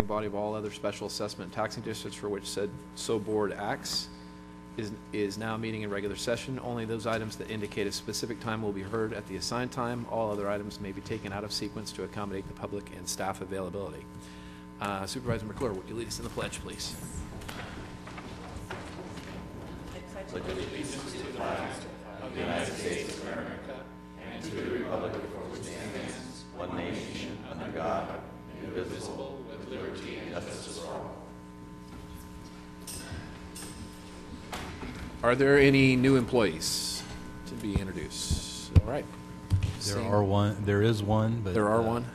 body of all other special assessment and taxing districts for which said board acts is now meeting in regular session. Only those items that indicate a specific time will be heard at the assigned time. All other items may be taken out of sequence to accommodate the public and staff availability. Supervisor McClure, would you lead us in the pledge, please? Pledge allegiance to the flag of the United States of America and to the republic for which it stands, one nation, under God, indivisible, with liberty and justice for all. Are there any new employees to be introduced? All right. There is one, but there are one.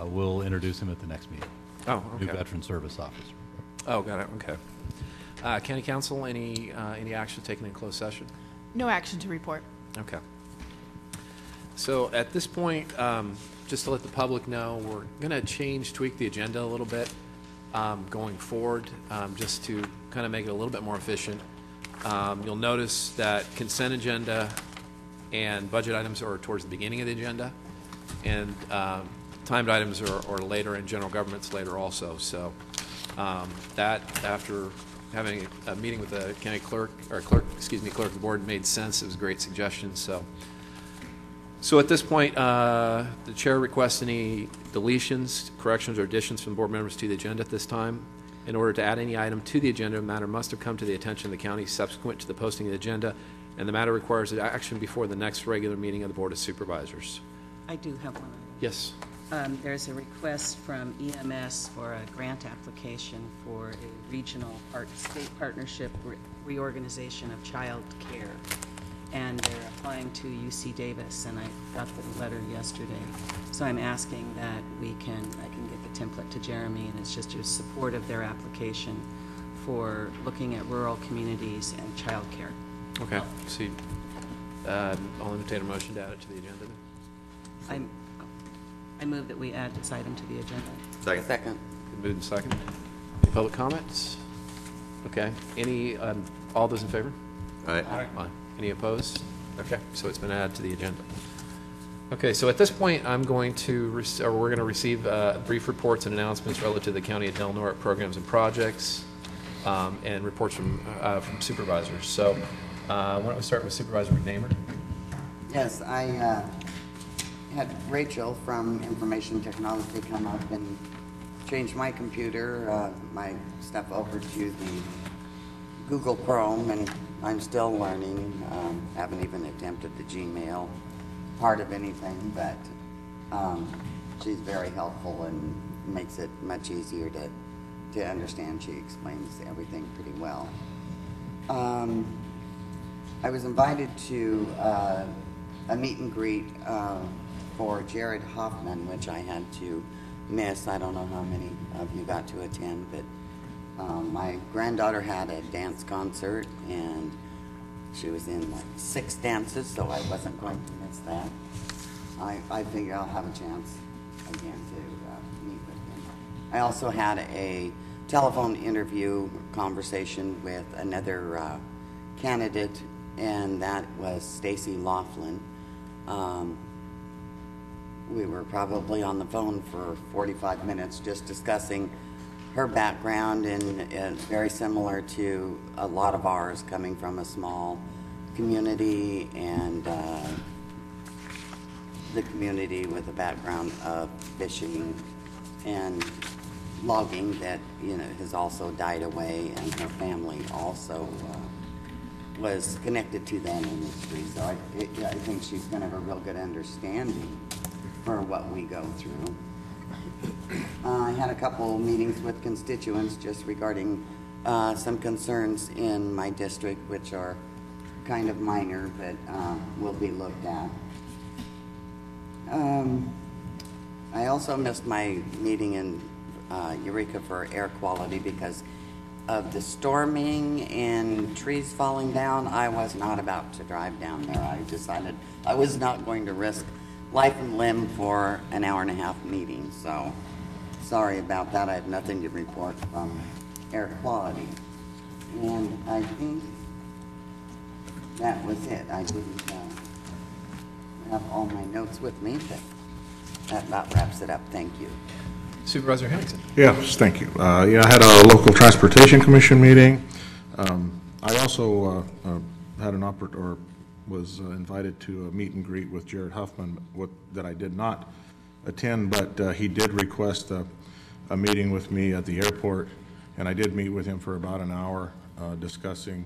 We'll introduce him at the next meeting. Oh, okay. New Veteran Service Officer. Oh, got it. Okay. County Council, any action taken in closed session? No action to report. Okay. So at this point, just to let the public know, we're going to tweak the agenda a little bit going forward, just to kind of make it a little bit more efficient. You'll notice that consent agenda and budget items are towards the beginning of the agenda, and timed items are later, and general government's later also. So that, after having a meeting with the county clerk of the board, made sense. It was a great suggestion. So at this point, the chair requests any deletions, corrections, or additions from board members to the agenda at this time. In order to add any item to the agenda, the matter must have come to the attention of the county subsequent to the posting of the agenda, and the matter requires action before the next regular meeting of the Board of Supervisors. I do have one item. Yes. There's a request from EMS for a grant application for a regional state partnership reorganization of child care. And they're applying to UC Davis, and I got the letter yesterday. So I'm asking that I can get the template to Jeremy, and it's just a support of their application for looking at rural communities and child care. Okay. So I'll entertain a motion to add it to the agenda. I move that we add this item to the agenda. Second. Moved and second. Any public comments? Okay. All those in favor? Aye. Aye. Any opposed? Okay, so it's been added to the agenda. Okay, so at this point, we're going to receive brief reports and announcements relative to the County of Del Norte programs and projects, and reports from supervisors. So why don't we start with Supervisor McNamer? Yes, I had Rachel from Information Technology come up and change my computer, my stuff over to the Google Chrome, and I'm still learning. Haven't even attempted the Gmail part of anything, but she's very helpful and makes it much easier to understand. She explains everything pretty well. I was invited to a meet and greet for Jared Hoffman, which I had to miss. I don't know how many of you got to attend, but my granddaughter had a dance concert, and she was in like 6 dances, so I wasn't going to miss that. I figure I'll have a chance again to meet with him. I also had a telephone interview conversation with another candidate, and that was Stacy Laughlin. We were probably on the phone for 45 minutes just discussing her background, and very similar to a lot of ours, coming from a small community, and the community with a background of fishing and logging that has also died away, and her family also was connected to that industry. So I think she's going to have a real good understanding for what we go through. I had a couple meetings with constituents just regarding some concerns in my district, which are kind of minor, but will be looked at. I also missed my meeting in Eureka for air quality because of the storming and trees falling down. I was not about to drive down there. I decided I was not going to risk life and limb for an hour-and-a-half meeting, so sorry about that. I have nothing to report from air quality. And I think that was it. I didn't have all my notes with me, but that about wraps it up. Thank you. Supervisor Henningsen. Yes, thank you. Yeah, I had a local transportation commission meeting. I also had was invited to a meet and greet with Jared Huffman that I did not attend, but he did request a meeting with me at the airport, and I did meet with him for about an hour discussing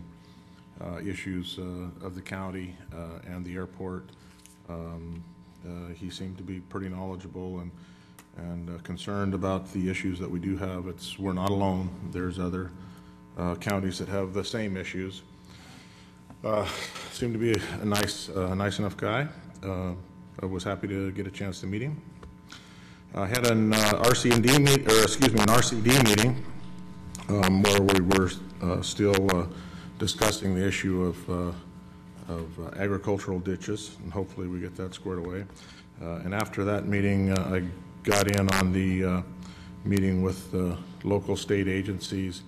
issues of the county and the airport. He seemed to be pretty knowledgeable and concerned about the issues that we do have. We're not alone. There's other counties that have the same issues. Seemed to be a nice enough guy. I was happy to get a chance to meet him. I had an RCD meeting where we were still discussing the issue of agricultural ditches, and hopefully we get that squared away. And after that meeting, I got in on the meeting with local state agencies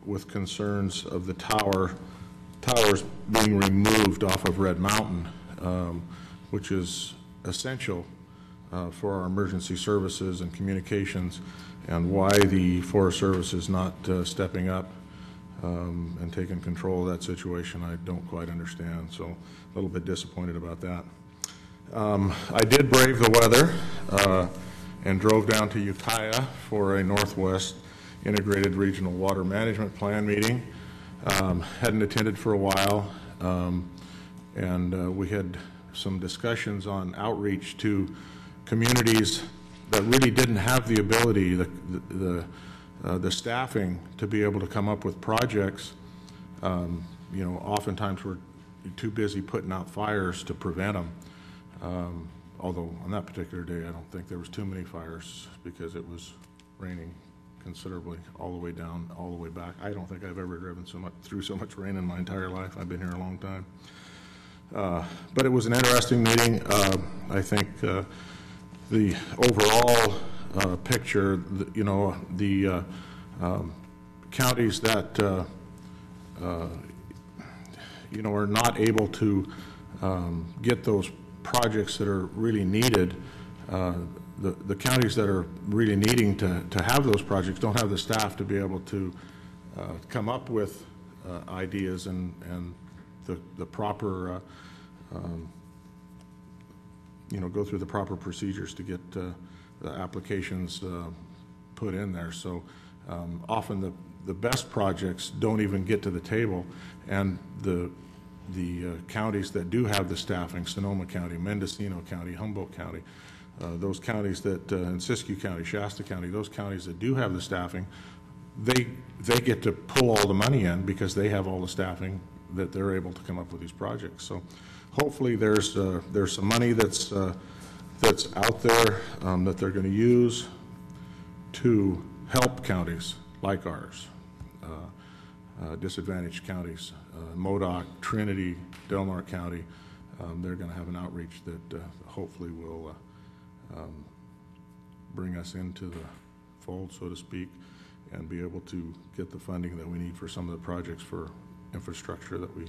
with concerns of the towers being removed off of Red Mountain, which is essential for our emergency services and communications, and why the Forest Service is not stepping up and taking control of that situation, I don't quite understand. So a little bit disappointed about that. I did brave the weather and drove down to Ukiah for a Northwest Integrated Regional Water Management Plan meeting. Hadn't attended for a while, and we had some discussions on outreach to communities that really didn't have the ability, the staffing to be able to come up with projects. You know, oftentimes we're too busy putting out fires to prevent them. Although on that particular day, I don't think there was too many fires because it was raining considerably all the way down, all the way back. I don't think I've ever driven through so much rain in my entire life. I've been here a long time. But it was an interesting meeting. I think the overall picture, you know, the counties that you know, are not able to get those projects that are really needed. The counties that are really needing to have those projects don't have the staff to be able to come up with ideas and the proper, you know, go through the proper procedures to get the applications put in there. So often the best projects don't even get to the table, and the counties that do have the staffing, Sonoma County, Mendocino County, Humboldt County, those counties that, in Siskiyou County, Shasta County, those counties that do have the staffing, they get to pull all the money in because they have all the staffing that they're able to come up with these projects. So hopefully there's some money that's out there that they're going to use to help counties like ours, disadvantaged counties, Modoc, Trinity, Delmar County. They're going to have an outreach that hopefully will bring us into the fold, so to speak, and be able to get the funding that we need for some of the projects for infrastructure that we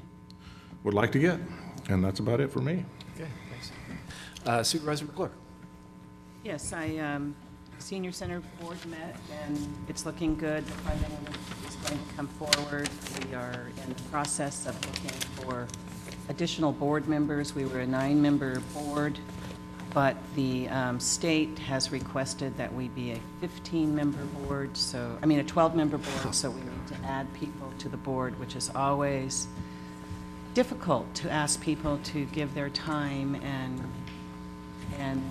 would like to get. And that's about it for me. Okay, thanks. Supervisor McClure. Yes, Senior Center Board met, and it's looking good. The funding is going to come forward. We are in the process of looking for additional board members. We were a 9-member board, but the state has requested that we be a 15-member board, so, I mean a 12-member board, so we need to add people to the board, which is always difficult to ask people to give their time,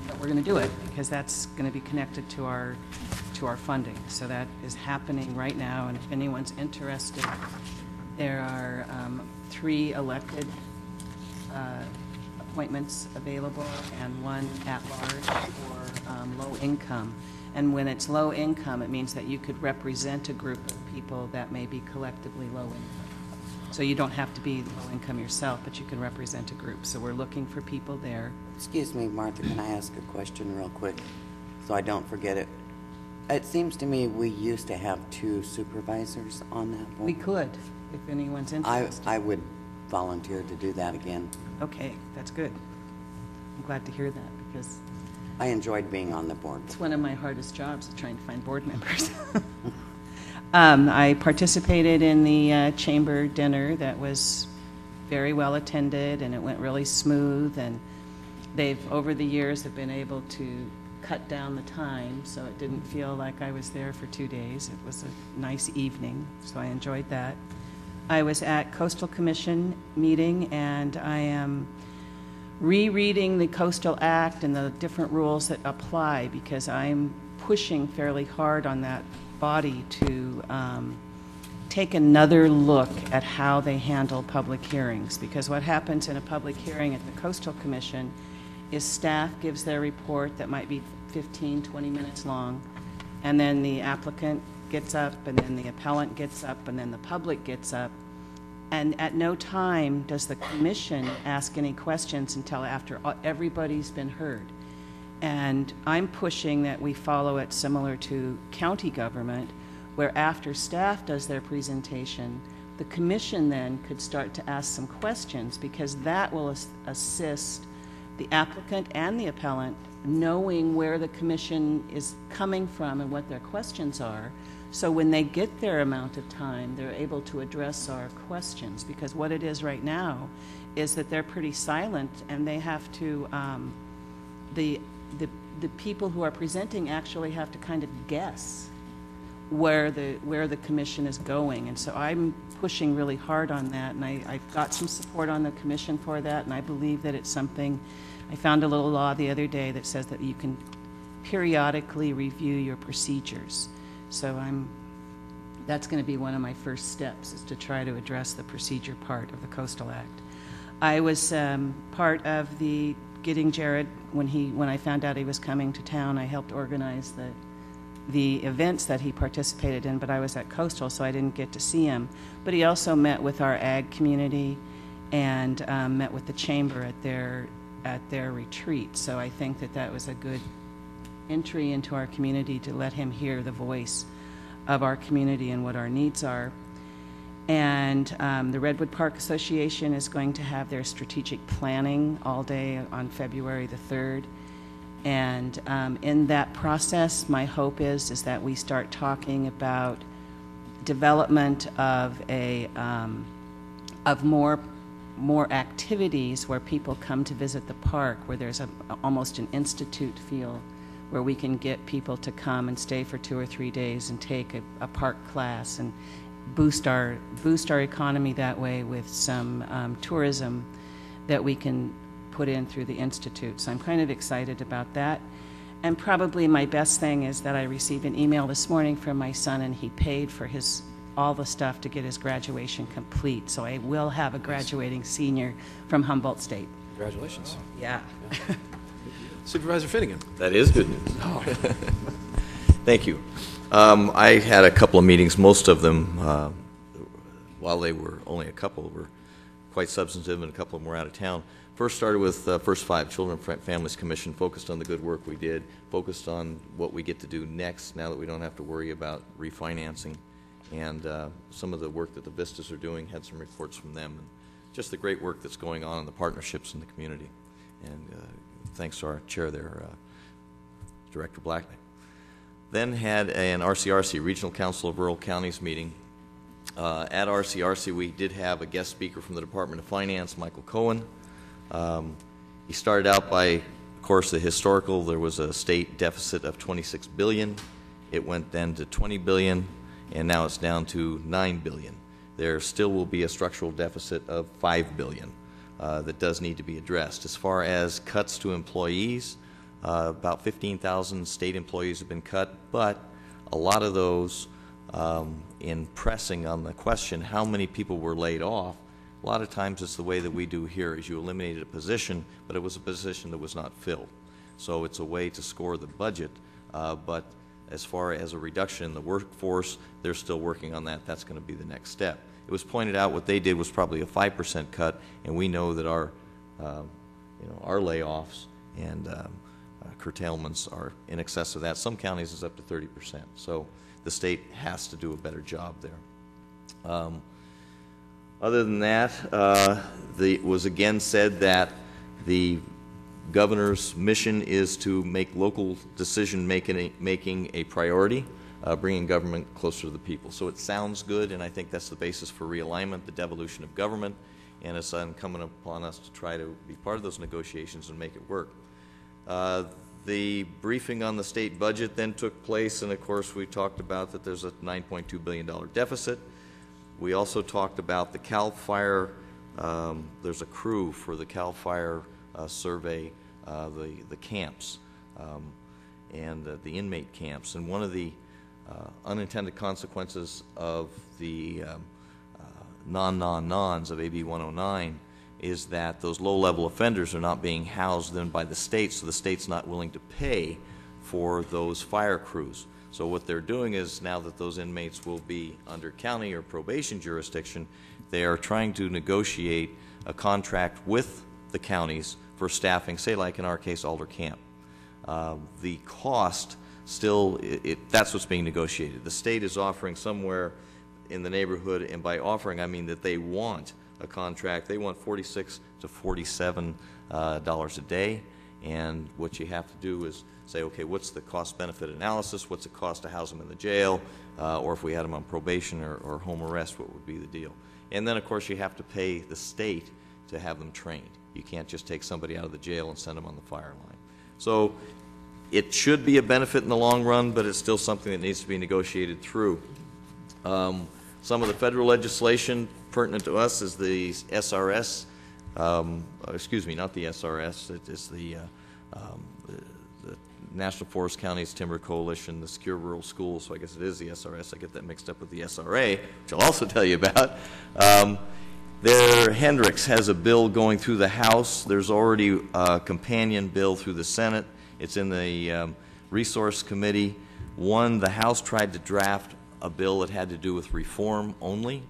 but we're going to do it because that's going to be connected to our funding. So that is happening right now, and if anyone's interested, there are 3 elected appointments available and 1 at large for low income. And when it's low income, it means that you could represent a group of people that may be collectively low income. So you don't have to be low income yourself, but you can represent a group. So we're looking for people there. Excuse me, Martha, can I ask a question real quick so I don't forget it? It seems to me we used to have 2 supervisors on that board. We could, if anyone's interested. I would volunteer to do that again. Okay, that's good. I'm glad to hear that because I enjoyed being on the board. It's one of my hardest jobs, is trying to find board members. I participated in the chamber dinner that was very well attended, and it went really smooth, and they've, over the years, have been able to cut down the time, so it didn't feel like I was there for 2 days. It was a nice evening, so I enjoyed that. I was at Coastal Commission meeting, and I am rereading the Coastal Act and the different rules that apply, because I'm pushing fairly hard on that body to take another look at how they handle public hearings, because what happens in a public hearing at the Coastal Commission is staff gives their report that might be 15, 20 minutes long, and then the applicant gets up, and then the appellant gets up, and then the public gets up, and at no time does the commission ask any questions until after everybody's been heard. And I'm pushing that we follow it similar to county government, where after staff does their presentation, the commission then could start to ask some questions, because that will assist the applicant and the appellant knowing where the commission is coming from and what their questions are. So when they get their amount of time, they're able to address our questions, because what it is right now is that they're pretty silent, and they have to, the people who are presenting actually have to kind of guess where the commission is going. And so I'm pushing really hard on that, and I've got some support on the commission for that, and I believe that it's something. I found a little law the other day that says that you can periodically review your procedures. So that's going to be one of my first steps, is to try to address the procedure part of the Coastal Act. I was part of the getting Jared, when I found out he was coming to town, I helped organize the events that he participated in, but I was at Coastal, so I didn't get to see him. But he also met with our ag community and met with the chamber at their retreat. So I think that was a good entry into our community, to let him hear the voice of our community and what our needs are. And the Redwood Park Association is going to have their strategic planning all day on February the 3rd. And in that process, my hope is that we start talking about development of more activities where people come to visit the park, where there's almost an institute feel, where we can get people to come and stay for 2 or 3 days and take a park class and boost our economy that way with some tourism that we can put in through the institute. So I'm kind of excited about that. And probably my best thing is that I received an email this morning from my son, and he paid for all the stuff to get his graduation complete. So I will have a graduating senior from Humboldt State. Congratulations. Yeah. Supervisor Finnegan. That is good news. Thank you. I had a couple of meetings. Most of them, while they were only a couple, were quite substantive, and a couple of them were out of town. First started with First Five, Children and Families Commission, focused on the good work we did, focused on what we get to do next now that we don't have to worry about refinancing, and some of the work that the Vistas are doing, had some reports from them, and just the great work that's going on in the partnerships in the community. And thanks to our chair there, Director Blackney. Then had an RCRC, Regional Council of Rural Counties meeting. At RCRC, we did have a guest speaker from the Department of Finance, Michael Cohen. He started out by, of course, the historical. There was a state deficit of $26 billion. It went then to $20 billion, and now it's down to $9 billion. There still will be a structural deficit of $5 billion that does need to be addressed. As far as cuts to employees, about 15,000 state employees have been cut, but a lot of those, in pressing on the question how many people were laid off, a lot of times it's the way that we do here, is you eliminated a position, but it was a position that was not filled. So it's a way to score the budget, but as far as a reduction in the workforce, they're still working on that. That's going to be the next step. It was pointed out what they did was probably a 5% cut, and we know that our layoffs and curtailments are in excess of that. Some counties is up to 30%. So the state has to do a better job there. Other than that, it was again said that the governor's mission is to make local decision making a priority, bringing government closer to the people. So it sounds good, and I think that's the basis for realignment, the devolution of government, and it's incumbent upon us to try to be part of those negotiations and make it work. The briefing on the state budget then took place, and of course we talked about that there's a $9.2 billion deficit. We also talked about the CAL FIRE, there's a crew for the CAL FIRE survey, the camps, and the inmate camps. And one of the unintended consequences of the non-non-nons of AB 109 is that those low-level offenders are not being housed then by the state, so the state's not willing to pay for those fire crews. So what they're doing is, now that those inmates will be under county or probation jurisdiction, they are trying to negotiate a contract with the counties for staffing, say like in our case Alder Camp. The cost still, that's what's being negotiated. The state is offering somewhere in the neighborhood, and by offering I mean that they want a contract. They want $46 to $47 a day, and what you have to do is say, okay, what's the cost-benefit analysis? What's it cost to house them in the jail? Or if we had them on probation or home arrest, what would be the deal? And then, of course, you have to pay the state to have them trained. You can't just take somebody out of the jail and send them on the fire line. So it should be a benefit in the long run, but it's still something that needs to be negotiated through. Some of the federal legislation pertinent to us is the SRS, excuse me, not the SRS, it is the National Forest Counties Timber Coalition, the Secure Rural Schools, so I guess it is the SRS. I get that mixed up with the SRA, which I'll also tell you about. Hendricks has a bill going through the House. There's already a companion bill through the Senate. It's in the Resource Committee. The House tried to draft a bill that had to do with reform only,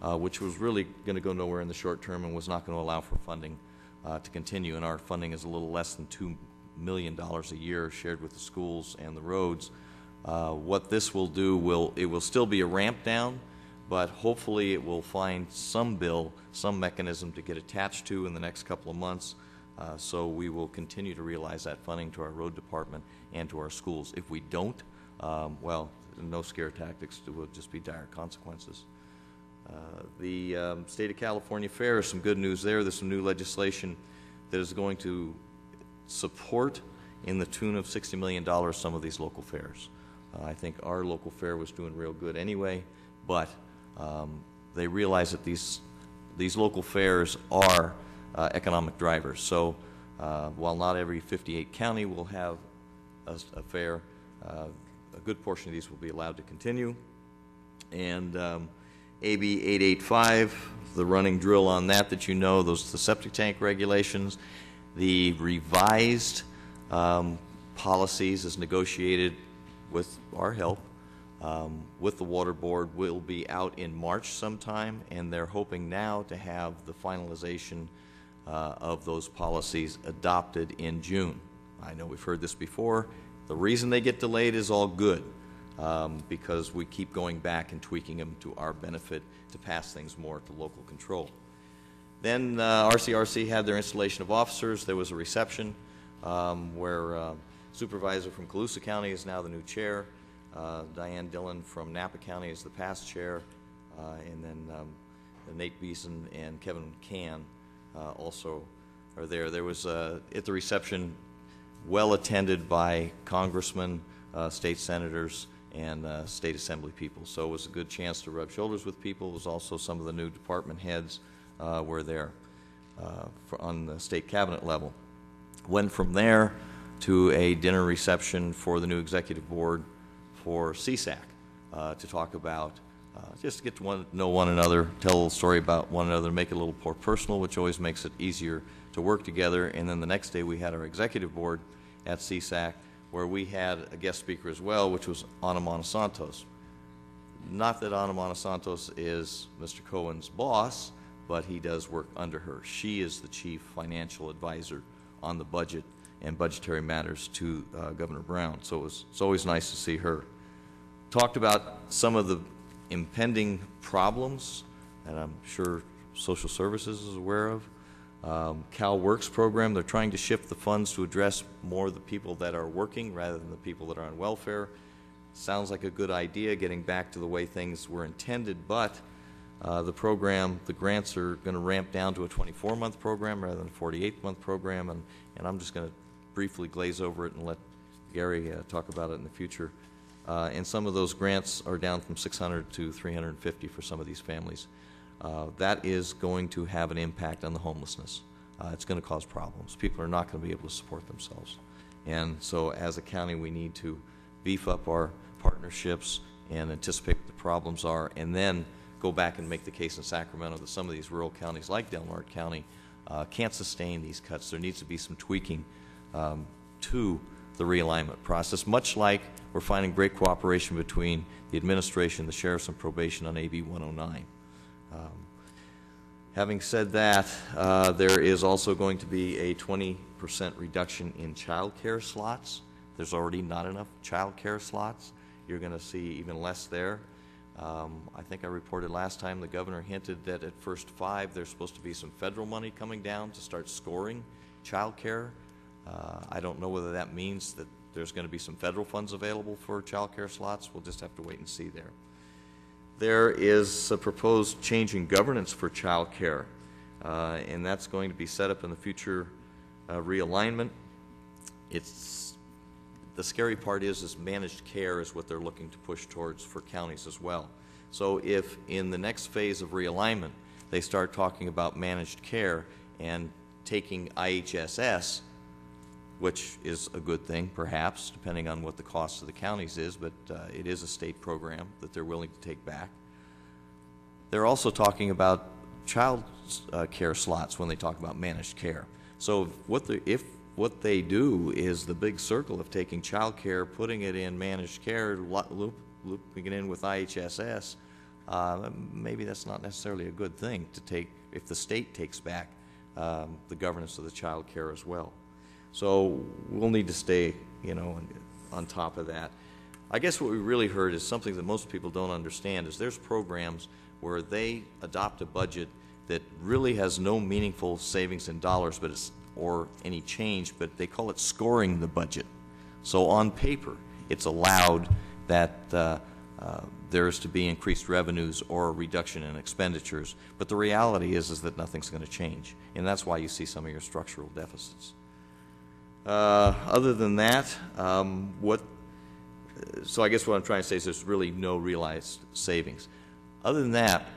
which was really going to go nowhere in the short term and was not going to allow for funding to continue. And our funding is a little less than $2 million a year shared with the schools and the roads. What this will do, it will still be a ramp down, but hopefully it will find some bill, some mechanism to get attached to in the next couple of months. So we will continue to realize that funding to our road department and to our schools. If we don't, well, no scare tactics, it will just be dire consequences. The State of California Fair is some good news there. There's some new legislation that is going to support in the tune of $60 million some of these local fairs. I think our local fair was doing real good anyway, but they realize that these local fairs are economic drivers. So while not every 58 county will have a fair, a good portion of these will be allowed to continue. And AB 885, the running drill on that you know, those the septic tank regulations. The revised policies as negotiated with our help with the Water Board will be out in March sometime, and they're hoping now to have the finalization of those policies adopted in June. I know we've heard this before. The reason they get delayed is all good, because we keep going back and tweaking them to our benefit to pass things more to local control. Then RCRC had their installation of officers. There was a reception where supervisor from Colusa County is now the new chair. Diane Dillon from Napa County is the past chair, and then Nate Beeson and Kevin Can also are there. There was at the reception, well attended by congressmen, state senators, and state assembly people. So it was a good chance to rub shoulders with people. It was also some of the new department heads were there on the state cabinet level. Went from there to a dinner reception for the new executive board for CSAC to talk about, just to get to know one another, tell a little story about one another, make it a little more personal, which always makes it easier to work together. And then the next day we had our executive board at CSAC, where we had a guest speaker as well, which was Ana Montesantos. Not that Ana Montesantos is Mr. Cohen's boss, but he does work under her. She is the chief financial advisor on the budget and budgetary matters to Governor Brown. So it's always nice to see her. Talked about some of the impending problems that I'm sure Social Services is aware of. Cal Works program, they're trying to shift the funds to address more of the people that are working rather than the people that are on welfare. Sounds like a good idea, getting back to the way things were intended, but the program, the grants are going to ramp down to a 24-month program rather than a 48-month program, and I'm just going to briefly glaze over it and let Gary talk about it in the future. And some of those grants are down from 600 to 350 for some of these families. That is going to have an impact on the homelessness. It's going to cause problems. People are not going to be able to support themselves. And so as a county, we need to beef up our partnerships and anticipate what the problems are, and then go back and make the case in Sacramento that some of these rural counties like Del Norte County can't sustain these cuts. There needs to be some tweaking to the realignment process, much like we're finding great cooperation between the administration, the sheriffs, and probation on AB 109. Having said that, there is also going to be a 20% reduction in child care slots. There's already not enough child care slots. You're going to see even less there. I think I reported last time the governor hinted that at first 5 there's supposed to be some federal money coming down to start scoring child care. I don't know whether that means that there's going to be some federal funds available for child care slots. We'll just have to wait and see there. There is a proposed change in governance for child care, and that's going to be set up in the future realignment. The scary part is managed care is what they're looking to push towards for counties as well. So if in the next phase of realignment they start talking about managed care and taking IHSS, which is a good thing perhaps, depending on what the cost of the counties is, but it is a state program that they're willing to take back. They're also talking about child care slots when they talk about managed care. So if what they do is the big circle of taking child care, putting it in managed care, looping it in with IHSS, maybe that's not necessarily a good thing to take if the state takes back the governance of the child care as well. So we'll need to stay, on top of that. I guess what we really heard is something that most people don't understand is there's programs where they adopt a budget that really has no meaningful savings in dollars, or any change, but they call it scoring the budget. So on paper, it's allowed that there is to be increased revenues or a reduction in expenditures, but the reality is that nothing's going to change, and that's why you see some of your structural deficits. Other than that, so I guess what I'm trying to say is there's really no realized savings. Other than that,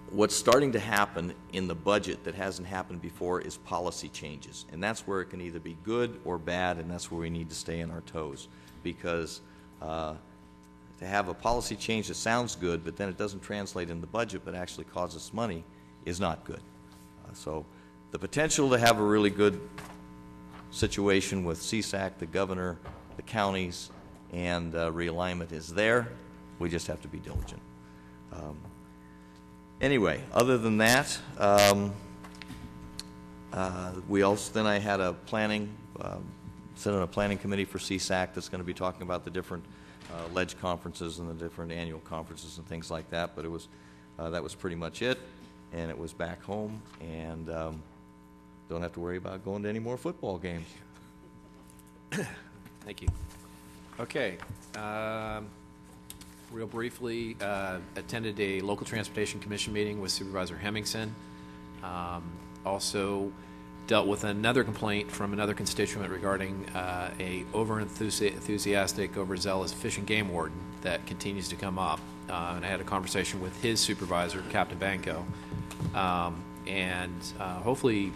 what's starting to happen in the budget that hasn't happened before is policy changes, and that's where it can either be good or bad, and that's where we need to stay on our toes, because to have a policy change that sounds good but then it doesn't translate in the budget but actually causes money is not good. So the potential to have a really good situation with CSAC, the governor, the counties, and realignment is there. We just have to be diligent. Anyway, other than that, then I had a set on a planning committee for CSAC that's going to be talking about the different ledge conferences and the different annual conferences and things like that. But that was pretty much it, and it was back home, and don't have to worry about going to any more football games. Thank you. Okay. Real briefly, attended a local transportation commission meeting with Supervisor Hemmingson. Also dealt with another complaint from another constituent regarding a over-enthusiastic, overzealous fish and game warden that continues to come up. And I had a conversation with his supervisor, Captain Banco, and hopefully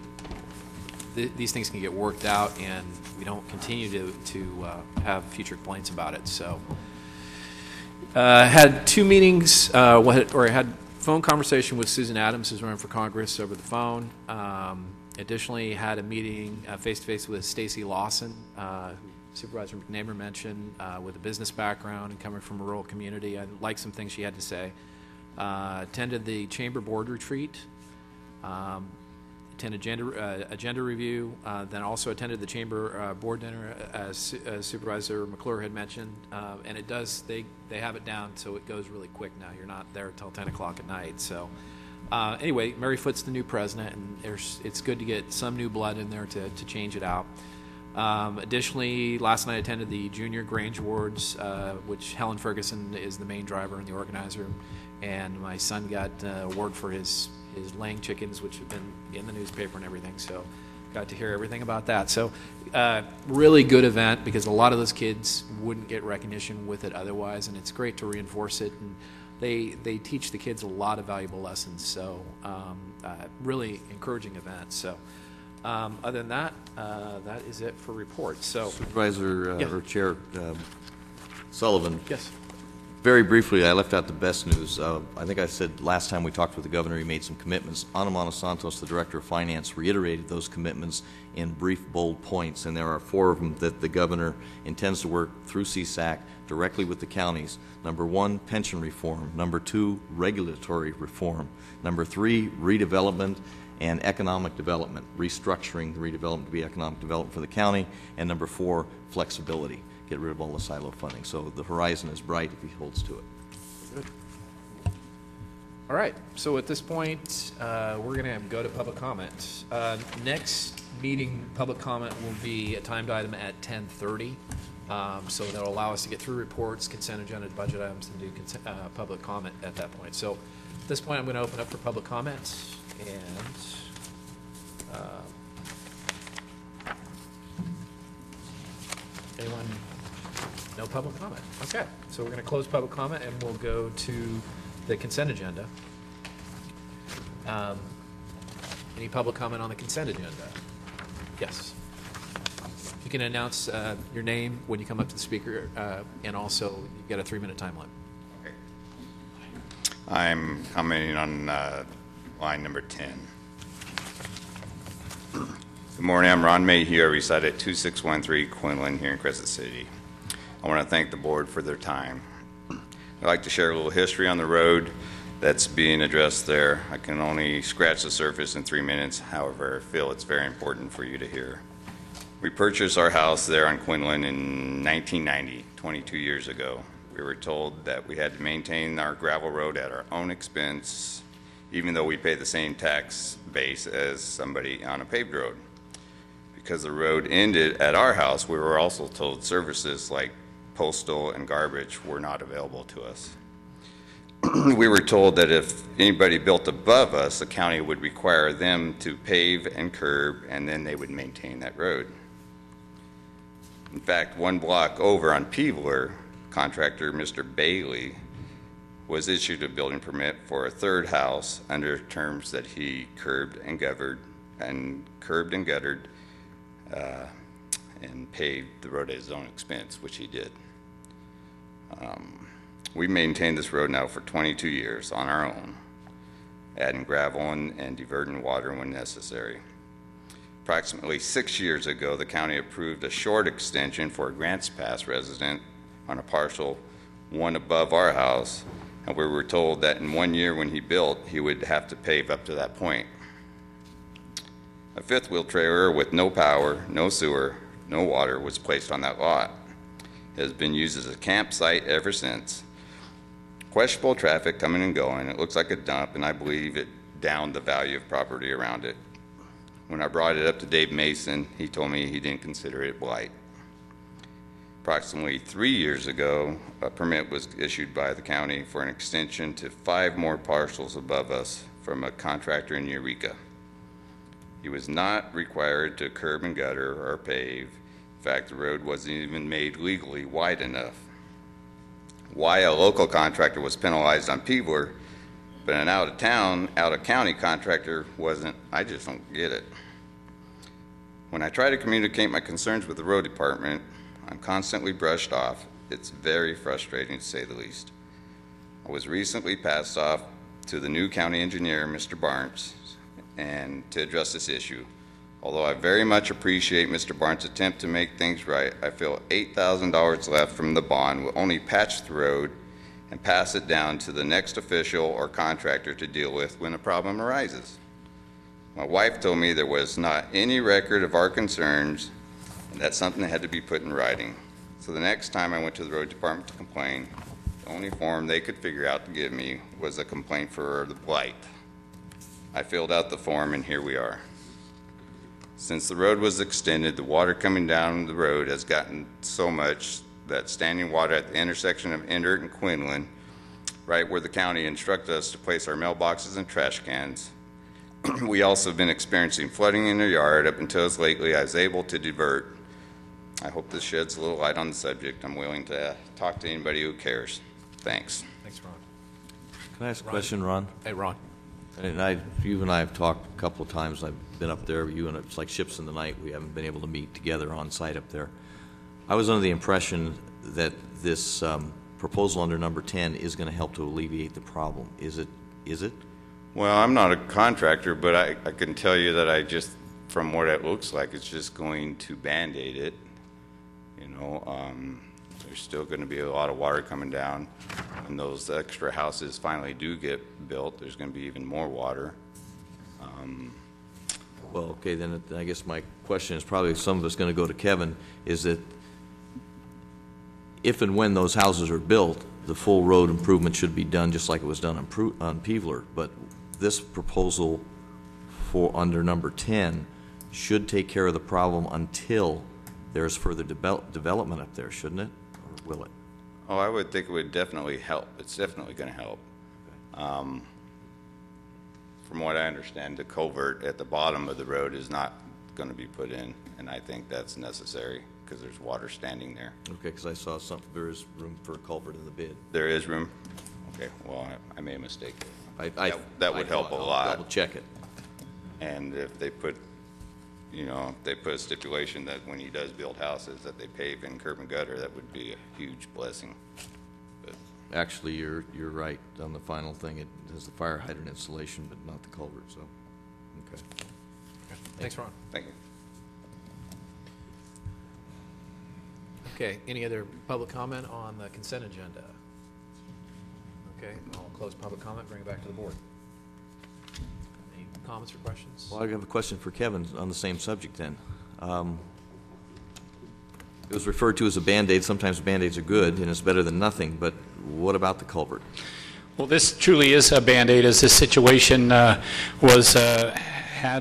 these things can get worked out and we don't continue to have future complaints about it. So had 2 meetings, I had phone conversation with Susan Adams, who's running for Congress, over the phone. Additionally, had a meeting face-to-face with Stacy Lawson, who Supervisor McNamara mentioned, with a business background and coming from a rural community. I liked some things she had to say. Attended the Chamber Board retreat. Attended agenda review, then also attended the Chamber board dinner, as Supervisor McClure had mentioned, and they have it down so it goes really quick now. You're not there until 10 o'clock at night, so Anyway, Mary Foot's the new president, and it's good to get some new blood in there to change it out. Additionally, last night I attended the Junior Grange Awards, which Helen Ferguson is the main driver and the organizer, and my son got an award for his laying chickens, which have been in the newspaper and everything, so got to hear everything about that. So really good event, because a lot of those kids wouldn't get recognition with it otherwise, and it's great to reinforce it, and they teach the kids a lot of valuable lessons, so really encouraging event. So other than that, that is it for reports. So Supervisor Yeah. or Chair Sullivan. yes. Very briefly, I left out the best news. I think I said last time we talked with the governor, he made some commitments. Ana Mano Santos, the Director of Finance, reiterated those commitments in brief, bold points, and there are 4 of them that the governor intends to work through CSAC directly with the counties. Number 1, pension reform. Number 2, regulatory reform. Number 3, redevelopment and economic development, restructuring the redevelopment to be economic development for the county. And number 4, flexibility. Get rid of all the silo funding. So the horizon is bright if he holds to it. Good. All right, so at this point, we're going to go to public comment. Next meeting, public comment will be a timed item at 10:30. So that'll allow us to get through reports, consent agenda, budget items, and do public comment at that point. So at this point, I'm going to open up for public comments. And anyone? No public comment. Okay, so we're going to close public comment, and we'll go to the consent agenda. Any public comment on the consent agenda? Yes. You can announce your name when you come up to the speaker, and also you've got a 3-minute time limit. Okay. I'm commenting on line number 10. Good morning, I'm Ron Mayhew. I reside at 2613 Quinlan here in Crescent City. I want to thank the board for their time. I'd like to share a little history on the road that's being addressed there. I can only scratch the surface in 3 minutes. However, I feel it's very important for you to hear. We purchased our house there on Quinlan in 1990, 22 years ago. We were told that we had to maintain our gravel road at our own expense, even though we pay the same tax base as somebody on a paved road. Because the road ended at our house, we were also told services like postal and garbage were not available to us. We were told that if anybody built above us, the county would require them to pave and curb, and then they would maintain that road. In fact, 1 block over on Peebler, contractor Mr. Bailey was issued a building permit for a 3rd house under terms that he curbed and guttered and paved the road at his own expense, which he did. We maintained this road now for 22 years on our own, adding gravel and diverting water when necessary. Approximately 6 years ago, the county approved a short extension for a Grants Pass resident on a parcel 1 above our house, and we were told that in 1 year when he built, he would have to pave up to that point. A 5th-wheel trailer with no power, no sewer, no water was placed on that lot. It has been used as a campsite ever since. Questionable traffic coming and going. It looks like a dump, and I believe it downed the value of property around it. When I brought it up to Dave Mason, he told me he didn't consider it blight. Approximately 3 years ago, a permit was issued by the county for an extension to 5 more parcels above us from a contractor in Eureka. He was not required to curb and gutter or pave. In fact, the road wasn't even made legally wide enough. Why a local contractor was penalized on Peebler, but an out-of-county contractor wasn't, I just don't get it. When I try to communicate my concerns with the road department, I'm constantly brushed off. It's very frustrating, to say the least. I was recently passed off to the new county engineer, Mr. Barnes, and to address this issue. Although I very much appreciate Mr. Barnes' attempt to make things right, I feel $8,000 left from the bond will only patch the road and pass it down to the next official or contractor to deal with when a problem arises. My wife told me there was not any record of our concerns, and that's something that had to be put in writing. So the next time I went to the road department to complain, the only form they could figure out to give me was a complaint for the blight. I filled out the form, and here we are. Since the road was extended, the water coming down the road has gotten so much that standing water at the intersection of Endert and Quinlan, right where the county instructed us to place our mailboxes and trash cans, we also have been experiencing flooding in our yard up until as lately I was able to divert. I hope this sheds a little light on the subject. I'm willing to talk to anybody who cares. Thanks. Thanks, Ron. Can I ask a question, Ron? Hey, Ron. And you and I have talked a couple of times. I've been up there. You and it's like ships in the night. We haven't been able to meet together on site up there. I was under the impression that this proposal under number 10 is going to help to alleviate the problem. Is it? Well, I'm not a contractor, but I can tell you that I just, from what it looks like, it's just going to Band-Aid it. You know, there's still going to be a lot of water coming down. When those extra houses finally do get built, there's going to be even more water. Well, okay, then I guess my question is probably some of it's going to go to Kevin, is that if and when those houses are built, the full road improvement should be done just like it was done on Peevler, but this proposal for under number 10 should take care of the problem until there's further development up there, shouldn't it? Or will it? Oh, I would think it would definitely help. It's definitely going to help. From what I understand, the culvert at the bottom of the road is not going to be put in, and I think that's necessary because there's water standing there. Okay, because I saw there is room for a culvert in the bid. There is room? Okay, well, I made a mistake. That would help a I'll lot. double check it. And if they put, you know, if they put a stipulation that when he does build houses, that they pave in curb and gutter, that would be a huge blessing. But Actually, you're right on the final thing. It has the fire hydrant installation, but not the culvert, so, okay. Thanks, Ron. thank you. Okay, any other public comment on the consent agenda? Okay, I'll close public comment, bring it back to the board. Any comments or questions? Well, I have a question for Kevin on the same subject then. It was referred to as a Band-Aid. Sometimes Band-Aids are good, and it's better than nothing, but what about the culvert? Well, this truly is a Band-Aid, as this situation had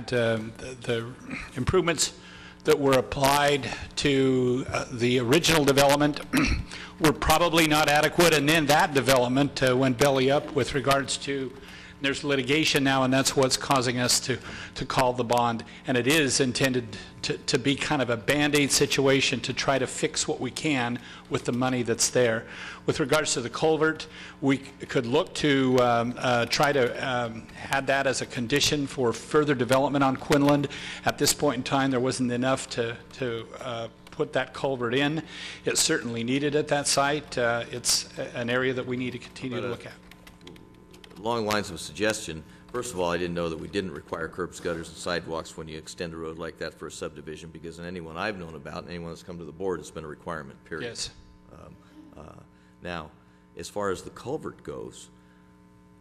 the improvements that were applied to the original development were probably not adequate, and then that development went belly up with regards to, there's litigation now, and that's what's causing us to call the bond. And it is intended to be kind of a Band-Aid situation to try to fix what we can with the money that's there. With regards to the culvert, we could look to try to add that as a condition for further development on Quinlan. At this point in time, there wasn't enough to put that culvert in. It's certainly needed at that site. It's an area that we need to continue to look at. Along lines of suggestion, first of all, I didn't know that we didn't require curbs, gutters, and sidewalks when you extend a road like that for a subdivision, because in anyone I've known about, and anyone that's come to the board, it's been a requirement, period. Yes. Now, as far as the culvert goes,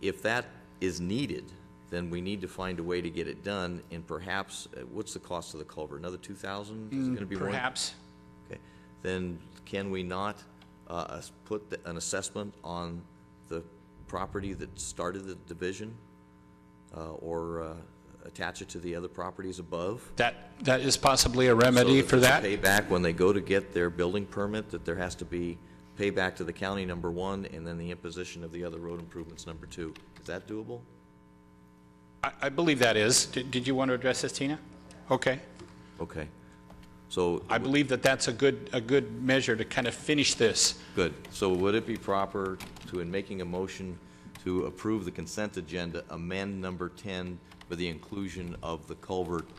if that is needed, then we need to find a way to get it done, and perhaps, what's the cost of the culvert? Another $2,000? Is it going to be more? Perhaps. Okay. Then can we not put an assessment on the property that started the division, or attach it to the other properties above? That is possibly a remedy for that. Pay back when they go to get their building permit, that there has to be payback to the county, number one, and then the imposition of the other road improvements, number two. Is that doable? I believe that is. Did you want to address this, Tina? Okay. Okay. So I believe that's a good measure to kind of finish this. good. So would it be proper to, in making a motion to approve the consent agenda, amend number 10 for the inclusion of the culvert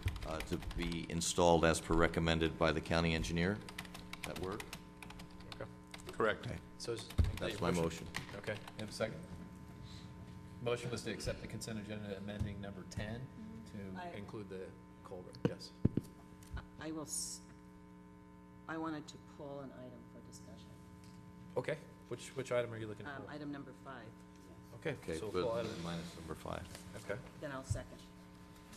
to be installed as per recommended by the county engineer? That work? Correct. So That's my motion. Okay, you have a second? Motion was to accept the consent agenda amending number 10 to include the culvert, yes. I wanted to pull an item for discussion. Okay, which item are you looking for? Item number 5. Okay, Okay, so good. we'll item, Minus number 5. okay, Then I'll second.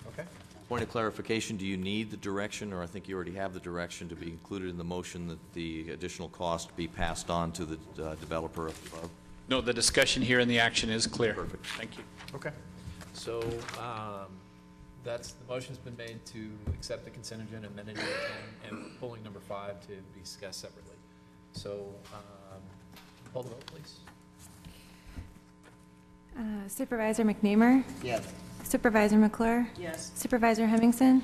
okay. Point of clarification, do you need the direction, or I think you already have the direction to be included in the motion that the additional cost be passed on to the developer above? No, the discussion here and the action is clear. Perfect. Thank you. Okay. So, the motion's been made to accept the consent agenda amended to 10, and we're pulling number 5 to be discussed separately. So, call the vote, please. Supervisor McNeamer? Yes. Supervisor McClure? Yes. Supervisor Hemmingson?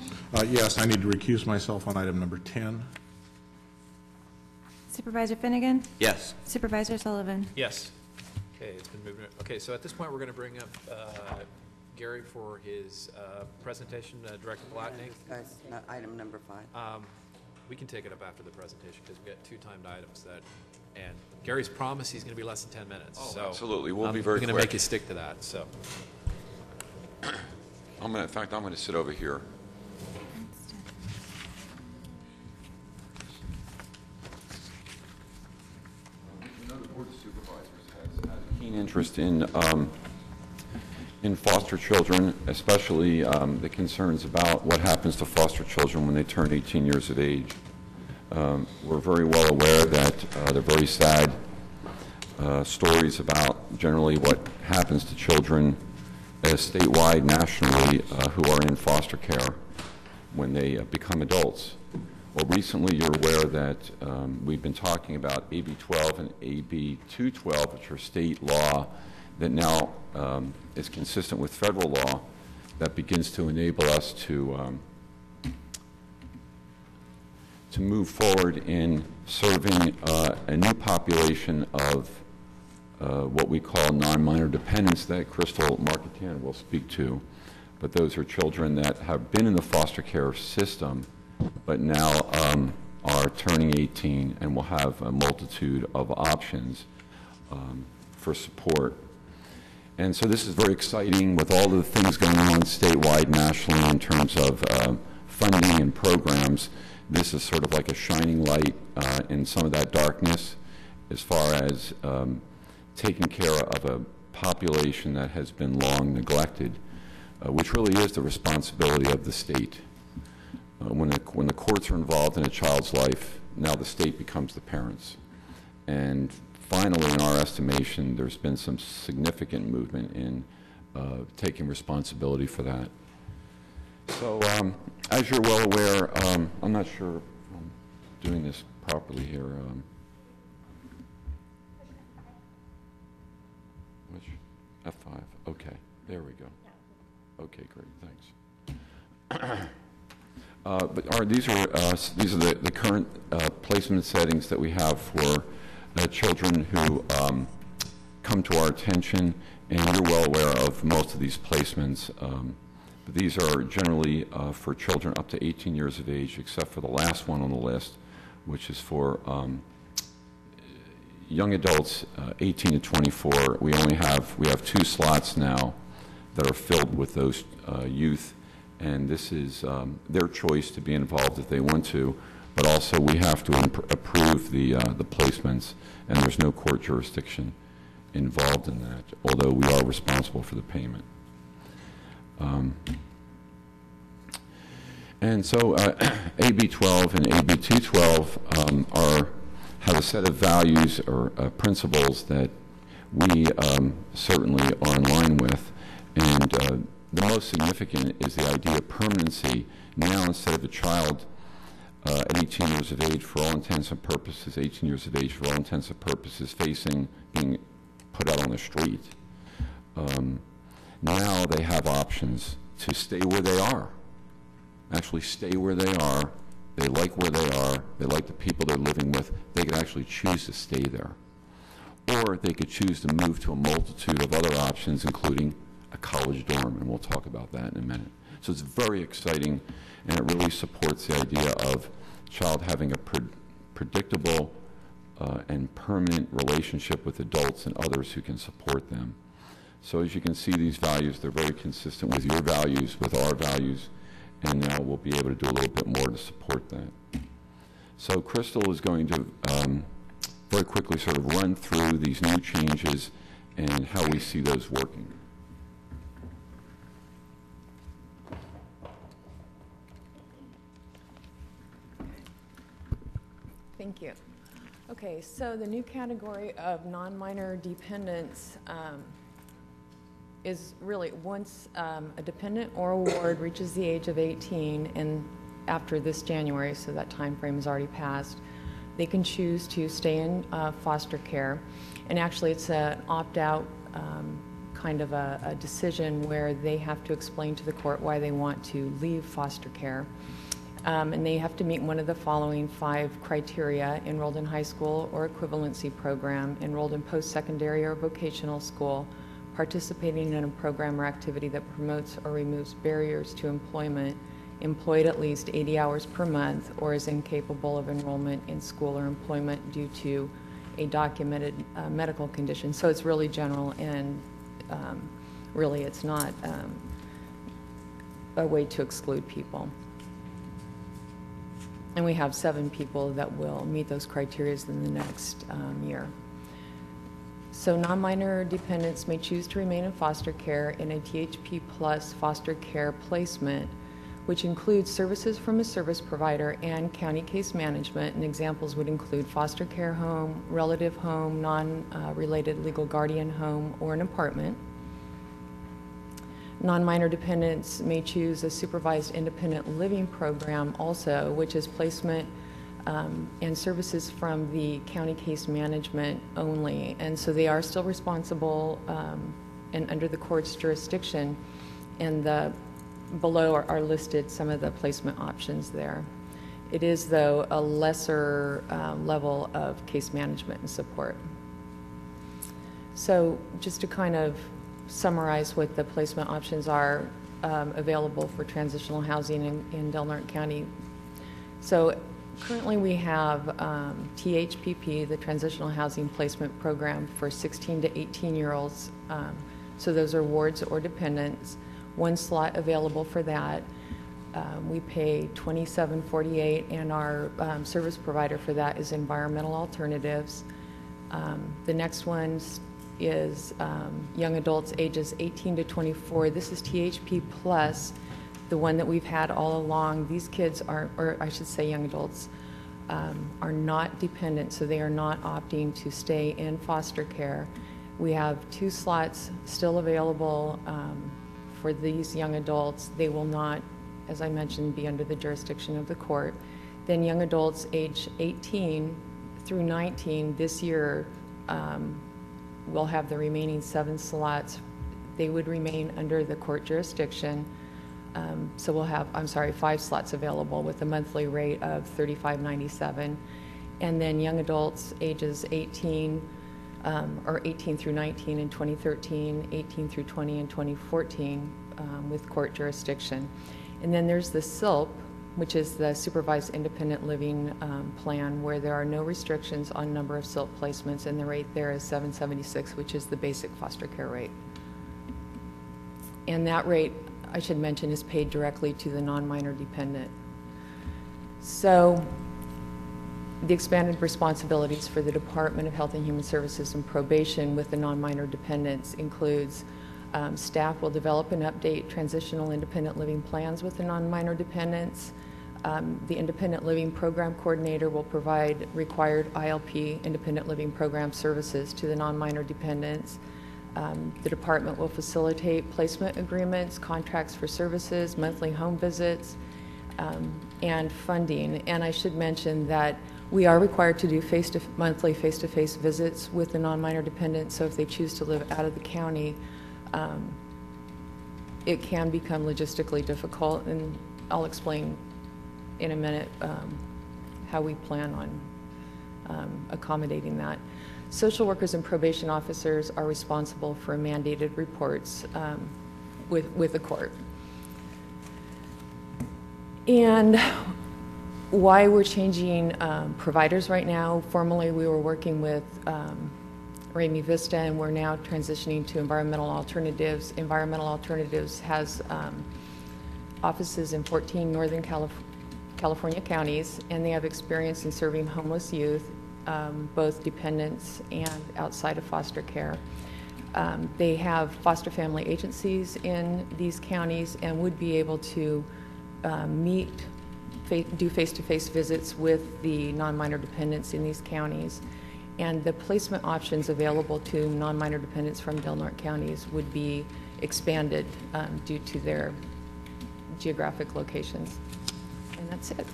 Yes, I need to recuse myself on item number 10. Supervisor Finnegan? Yes. Supervisor Sullivan? Yes. Okay, it's been moved. Okay, so at this point, we're going to bring up Gary for his presentation, Director Palatnik. Guys, item number 5. We can take it up after the presentation because we've got 2 timed items and Gary's promised he's going to be less than 10 minutes. Oh, so absolutely. We'll be very I'm going to quick. make you stick to that, so. In fact, I'm going to sit over here. You know, the Board of Supervisors has a keen interest in foster children, especially the concerns about what happens to foster children when they turn 18 years of age. We're very well aware that they're very sad stories about generally what happens to children statewide, nationally, who are in foster care when they become adults. Well, recently you're aware that we've been talking about AB 12 and AB 212, which are state law that now is consistent with federal law that begins to enable us to move forward in serving a new population of what we call non-minor dependents that Crystal Marquetan will speak to. But those are children that have been in the foster care system but now are turning 18 and will have a multitude of options for support. And so this is very exciting with all the things going on statewide, nationally in terms of funding and programs. This is sort of like a shining light in some of that darkness as far as taking care of a population that has been long neglected, which really is the responsibility of the state. When the courts are involved in a child's life, now the state becomes the parents. And finally, in our estimation, there's been some significant movement in taking responsibility for that. So, as you're well aware, I'm not sure if I'm doing this properly here. Which? F5. Okay, there we go. Okay, great, thanks. But these are the current placement settings that we have for children who come to our attention, and you're well aware of most of these placements. But these are generally for children up to 18 years of age, except for the last one on the list, which is for young adults 18 to 24. We have 2 slots now that are filled with those youth, and this is their choice to be involved if they want to, but also we have to approve the placements, and there's no court jurisdiction involved in that, although we are responsible for the payment. And so AB 12 and AB 212 have a set of values or principles that we certainly are in line with, and the most significant is the idea of permanency. Now, instead of a child at 18 years of age, for all intents and purposes, 18 years of age, for all intents and purposes, facing being put out on the street, now they have options to stay where they are. Actually stay where they are. They like where they are. They like the people they're living with. They could actually choose to stay there. Or they could choose to move to a multitude of other options, including a college dorm, and we'll talk about that in a minute. So it's very exciting, and it really supports the idea of child having a predictable and permanent relationship with adults and others who can support them. So as you can see, these values, they're very consistent with your values, with our values, and now we'll be able to do a little bit more to support that. So Crystal is going to very quickly sort of run through these new changes and how we see those working. Thank you. Okay, so the new category of non-minor dependents is really once a dependent or a ward reaches the age of 18, and after this January, so that time frame has already passed, they can choose to stay in foster care. And actually, it's an opt-out kind of a decision where they have to explain to the court why they want to leave foster care. And they have to meet one of the following 5 criteria: enrolled in high school or equivalency program, enrolled in post-secondary or vocational school, participating in a program or activity that promotes or removes barriers to employment, employed at least 80 hours per month, or is incapable of enrollment in school or employment due to a documented medical condition. So it's really general, and really it's not a way to exclude people. And we have 7 people that will meet those criteria in the next year. So non-minor dependents may choose to remain in foster care in a THP plus foster care placement, which includes services from a service provider and county case management. And examples would include foster care home, relative home, non-related legal guardian home, or an apartment. Non-minor dependents may choose a supervised independent living program also, which is placement and services from the county case management only. And so they are still responsible and under the court's jurisdiction. And below are listed some of the placement options there. It is, though, a lesser level of case management and support. So just to kind of summarize what the placement options are available for transitional housing in Del Norte County. So currently we have THPP, the Transitional Housing Placement Program for 16 to 18-year-olds. So those are wards or dependents. 1 slot available for that. We pay $27.48, and our service provider for that is Environmental Alternatives. The next one is young adults ages 18 to 24. This is THP plus, the one that we've had all along. These kids are, or I should say young adults, are not dependent, so they are not opting to stay in foster care. We have 2 slots still available for these young adults. They will not, as I mentioned, be under the jurisdiction of the court. Then young adults age 18 through 19 this year will have the remaining 7 slots. They would remain under the court jurisdiction. So we'll have, 5 slots available with a monthly rate of $35.97. And then young adults ages 18 or 18 through 19 in 2013, 18 through 20 in 2014 with court jurisdiction. And then there's the SILP, which is the Supervised Independent Living Plan, where there are no restrictions on number of SILP placements, and the rate there is $7.76, which is the basic foster care rate. And that rate, I should mention, is paid directly to the non-minor dependent. So the expanded responsibilities for the Department of Health and Human Services and Probation with the non-minor dependents includes staff will develop and update transitional independent living plans with the non-minor dependents. The Independent Living Program Coordinator will provide required ILP, Independent Living Program services to the non-minor dependents. The department will facilitate placement agreements, contracts for services, monthly home visits, and funding. And I should mention that we are required to do monthly face-to-face visits with the non-minor dependents, so if they choose to live out of the county, it can become logistically difficult, and I'll explain in a minute how we plan on accommodating that. Social workers and probation officers are responsible for mandated reports with the court. And why we're changing providers right now. Formerly, we were working with Ramey Vista, and we're now transitioning to Environmental Alternatives. Environmental Alternatives has offices in 14 Northern California counties, and they have experience in serving homeless youth, both dependents and outside of foster care. They have foster family agencies in these counties and would be able to do face-to-face visits with the non-minor dependents in these counties. And the placement options available to non-minor dependents from Del Norte counties would be expanded due to their geographic locations. And that's it.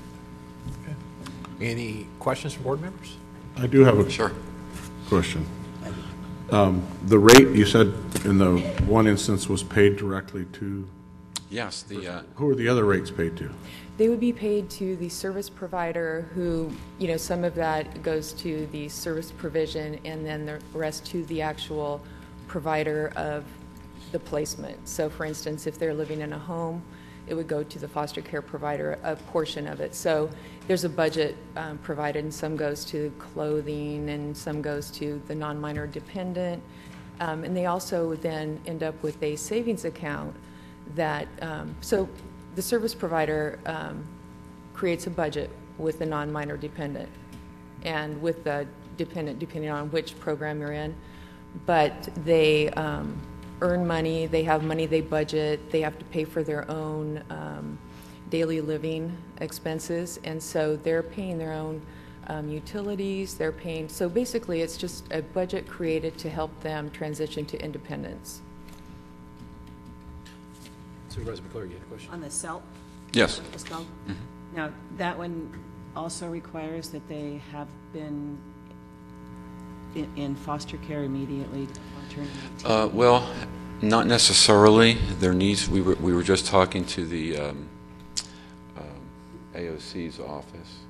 Any questions from board members? I do have a question. The rate, you said in the one instance was paid directly to, Yes, who are the other rates paid to? They would be paid to the service provider who, you know, some of that goes to the service provision and then the rest to the actual provider of the placement. So for instance, if they're living in a home, it would go to the foster care provider, a portion of it. So there's a budget provided, and some goes to clothing and some goes to the non-minor dependent. And they also then end up with a savings account that, so the service provider creates a budget with the non-minor dependent and with the dependent, depending on which program you're in. But they earn money, they have money they budget, they have to pay for their own daily living expenses, and so they're paying their own utilities, they're paying, so basically it's just a budget created to help them transition to independence. Supervisor McClure, you had a question? On the SELP? Yes. What it was called? Now, that one also requires that they have been in foster care immediately upon turning 18? Well, not necessarily. Their needs, we were just talking to the AOC's office,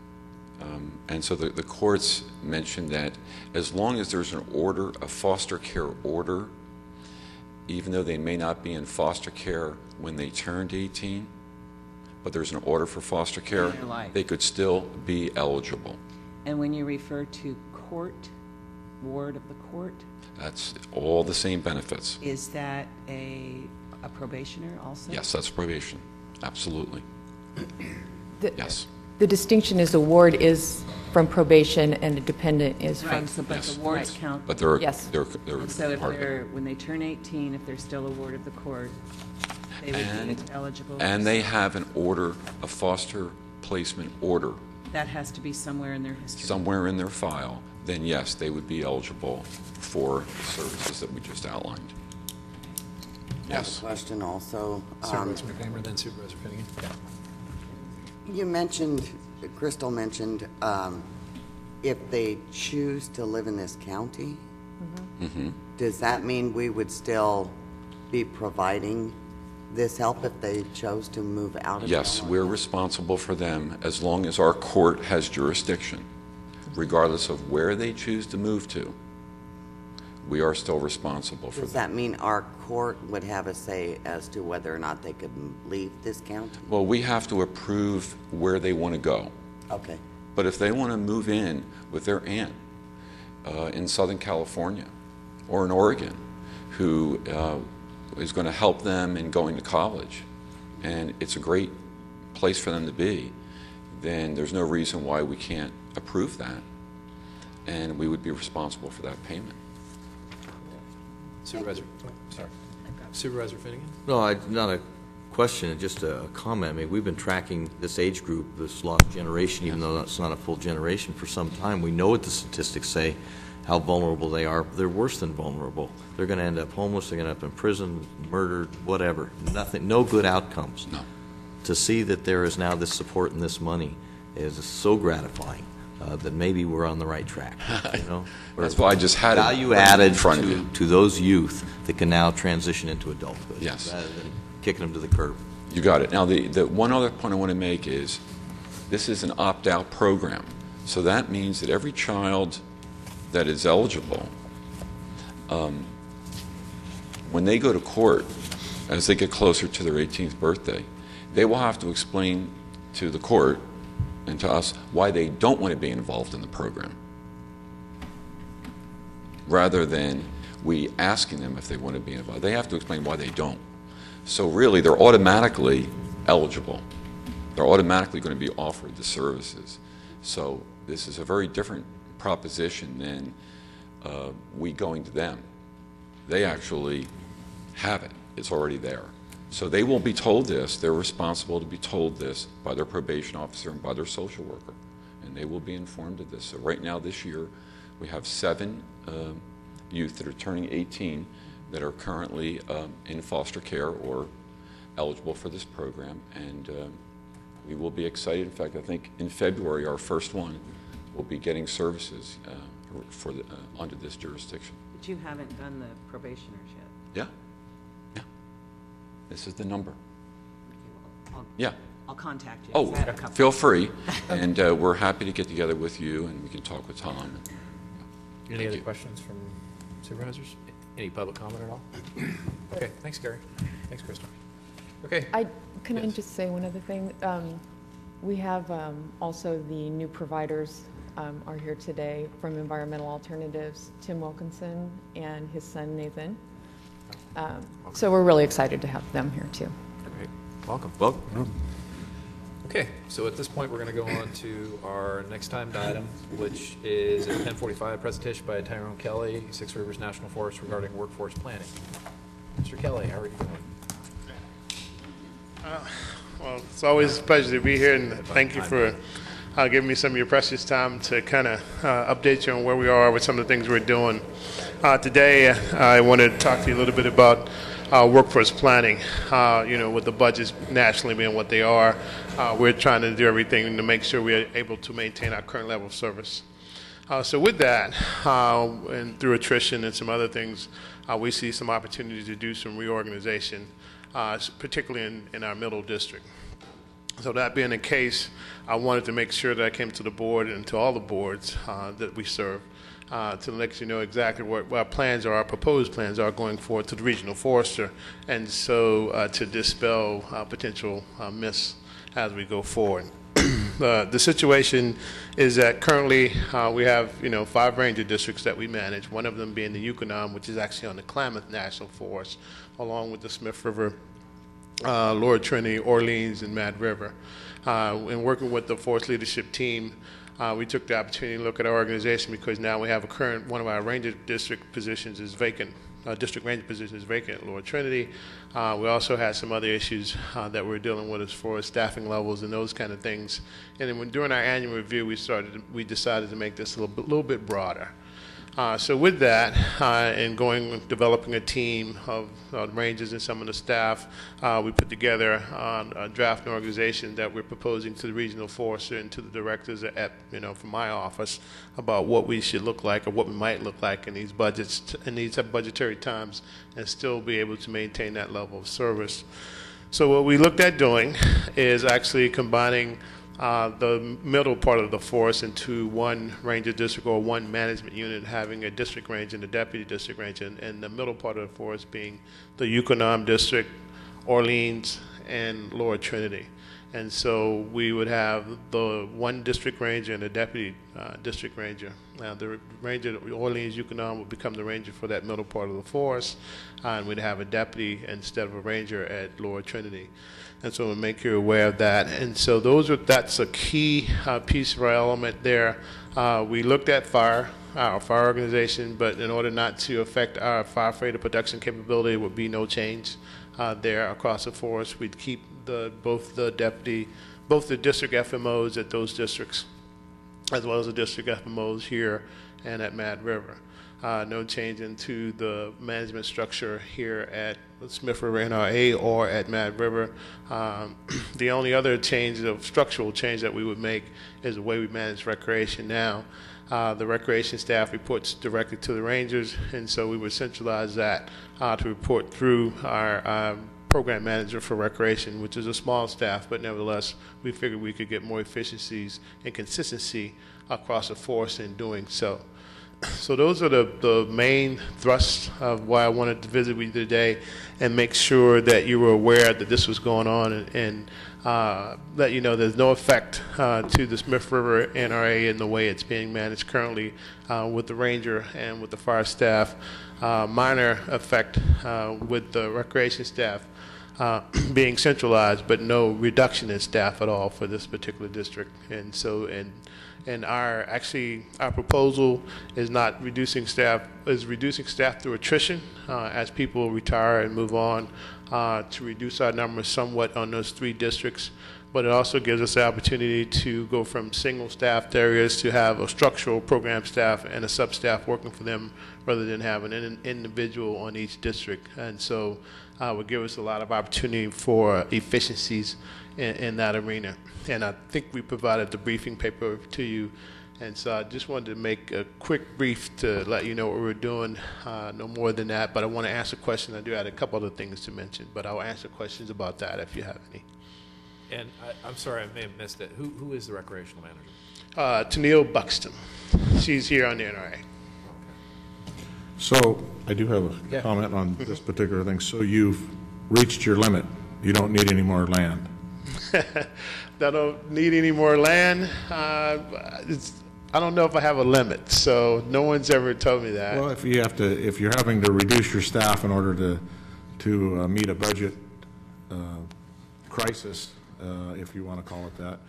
and so the courts mentioned that as long as there's an order, a foster care order, even though they may not be in foster care when they turned 18, but there's an order for foster care, they could still be eligible. And when you refer to court, ward of the court, That's all the same benefits. is that a probationer also? Yes, that's probation. Absolutely. Yes. The distinction is a ward is from probation and a dependent is Right, from, so but Yes. the wards Right. count. But they're Yes. they're And so if part of it. they're, when they turn 18, if they're still a ward of the court, they would be eligible? And they have an order, a foster placement order, That has to be somewhere in their history. somewhere in their file, then yes, they would be eligible for the services that we just outlined. I have Yes. a question also. Supervisor McNamara, then Supervisor Finnegan. You mentioned, Crystal mentioned, if they choose to live in this county, does that mean we would still be providing this help if they chose to move out of Yes, Delaware? we're responsible for them as long as our court has jurisdiction, regardless of where they choose to move to. We are still responsible for Does them. that mean our court would have a say as to whether or not they could leave this county? Well, we have to approve where they want to go. Okay. But if they want to move in with their aunt in Southern California or in Oregon, who is going to help them in going to college, and it's a great place for them to be, then there's no reason why we can't approve that, and we would be responsible for that payment. Supervisor, sorry. Supervisor Finnegan? No, not a question, just a comment. I mean, we've been tracking this age group, this lost generation, even though that's not a full generation, for some time. We know what the statistics say, how vulnerable they are. They're worse than vulnerable. They're going to end up homeless, they're going to end up in prison, murdered, whatever. Nothing, no good outcomes. No. To see that there is now this support and this money is so gratifying. That maybe we're on the right track. You know? That's why I just had it value added in front of you. to those youth that can now transition into adulthood. Yes. Rather than kicking them to the curb. You got it. Now, the one other point I want to make is this is an opt-out program. So that means that every child that is eligible, when they go to court, as they get closer to their 18th birthday, they will have to explain to the court and to us why they don't want to be involved in the program, rather than we asking them if they want to be involved. They have to explain why they don't. So really, they're automatically eligible. They're automatically going to be offered the services. So this is a very different proposition than we going to them. They actually have it. It's already there. So they will be told this. They're responsible to be told this by their probation officer and by their social worker. And they will be informed of this. So right now, this year, we have 7 youth that are turning 18 that are currently in foster care or eligible for this program, and we will be excited. In fact, I think in February, our first one will be getting services under this jurisdiction. But you haven't done the probationers yet. Yeah. This is the number. I'll Yeah. I'll contact you. Oh, 'cause I have a couple. feel free, and we're happy to get together with you, and we can talk with Tom. Any Thank other you. questions from supervisors? Any public comment at all? Okay, thanks, Gary. Thanks, Crystal. Okay. Can I Yes. just say one other thing? We have also the new providers are here today from Environmental Alternatives, Tim Wilkinson and his son Nathan. So we're really excited to have them here too. Great. Welcome. Well, Okay, so at this point, we're going to go on to our next timed item, which is a 10:45 presentation by Tyrone Kelly, Six Rivers National Forest regarding workforce planning. Mr. Kelly, how are you doing? Well, it's always a pleasure to be here, and thank you for giving me some of your precious time to kind of update you on where we are with some of the things we're doing. Today, I wanted to talk to you a little bit about workforce planning. With the budgets nationally being what they are, we're trying to do everything to make sure we're able to maintain our current level of service. So with that, and through attrition and some other things, we see some opportunities to do some reorganization, particularly in our middle district. So that being the case, I wanted to make sure that I came to the board and to all the boards that we serve to let you know exactly what our plans are, our proposed plans are going forward to the regional forester, and so to dispel potential myths as we go forward. The situation is that currently we have 5 ranger districts that we manage, one of them being the Yukonom, which is actually on the Klamath National Forest, along with the Smith River, Lower Trinity, Orleans, and Mad River. In working with the forest leadership team, we took the opportunity to look at our organization because now we have one of our ranger district positions is vacant. District ranger position is vacant at Lower Trinity. We also had some other issues that we're dealing with as far as staffing levels and those kind of things. And then during our annual review, we decided to make this a little bit broader. So with that, and developing a team of rangers and some of the staff, we put together a draft organization that we're proposing to the regional forester and to the directors from my office about what we should look like or what we might look like in these budgets and these budgetary times and still be able to maintain that level of service. So what we looked at doing is actually combining the middle part of the forest into one ranger district or one management unit, having a district ranger and a deputy district ranger, and the middle part of the forest being the Yukonom district, Orleans, and Lower Trinity. And so we would have the one district ranger and a deputy district ranger. Now the ranger, Orleans, Yukonom, would become the ranger for that middle part of the forest, and we'd have a deputy instead of a ranger at Lower Trinity. And so we'll make you aware of that. And so that's a key piece of our element there. We looked at our fire organization, but in order not to affect our firefighter production capability, would be no change there across the forest. We'd keep both the district FMOs at those districts, as well as the district FMOs here and at Mad River. No change into the management structure here at Smith River NRA or at Mad River. The only other structural change that we would make is the way we manage recreation now. The recreation staff reports directly to the rangers, and so we would centralize that to report through our program manager for recreation, which is a small staff, but nevertheless, we figured we could get more efficiencies and consistency across the force in doing so. So those are the main thrusts of why I wanted to visit with you today and make sure that you were aware that this was going on and let you know there's no effect to the Smith River NRA in the way it's being managed currently with the ranger and with the fire staff. Minor effect with the recreation staff being centralized, but no reduction in staff at all for this particular district. And so, and our proposal is not reducing staff, is reducing staff through attrition as people retire and move on to reduce our numbers somewhat on those 3 districts. but it also gives us the opportunity to go from single staffed areas to have a structural program staff and a sub-staff working for them rather than having an individual on each district. And so would give us a lot of opportunity for efficiencies in that arena. And I think we provided the briefing paper to you. And so I just wanted to make a quick brief to let you know what we're doing, no more than that. But I want to answer questions. I do have a couple other things to mention, but I'll answer questions about that if you have any. And I'm sorry, I may have missed it. Who is the recreational manager? Tennille Buxton. She's here on the NRA. So I do have a comment on this particular thing. So you've reached your limit. You don't need any more land. I don't need any more land. I don't know if I have a limit, so no one's ever told me that. Well, if you're having to reduce your staff in order to meet a budget crisis, if you want to call it that,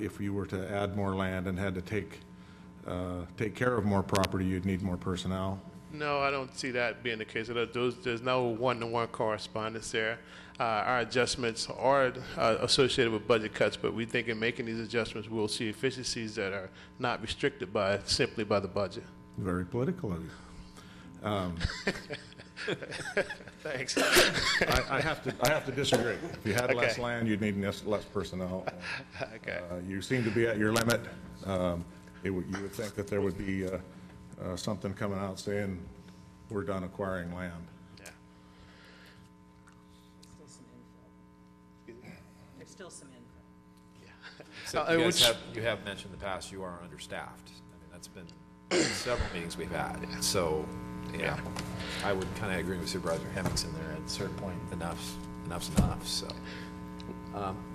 if you were to add more land and had to take care of more property, you'd need more personnel. No, I don't see that being the case. There's no one-to-one correspondence there. Our adjustments are associated with budget cuts, but we think in making these adjustments, we'll see efficiencies that are not restricted simply by the budget. Very political of you. Thanks. I have to disagree. If you had less land, you'd need less personnel. Okay. You seem to be at your limit. You would think that there would be something coming out saying we're done acquiring land. There's still some info. So you have mentioned in the past you are understaffed. I mean, that's been several meetings we've had. So, yeah, I would kind of agree with Supervisor Hemmingson there. At a certain point, enough's enough. So,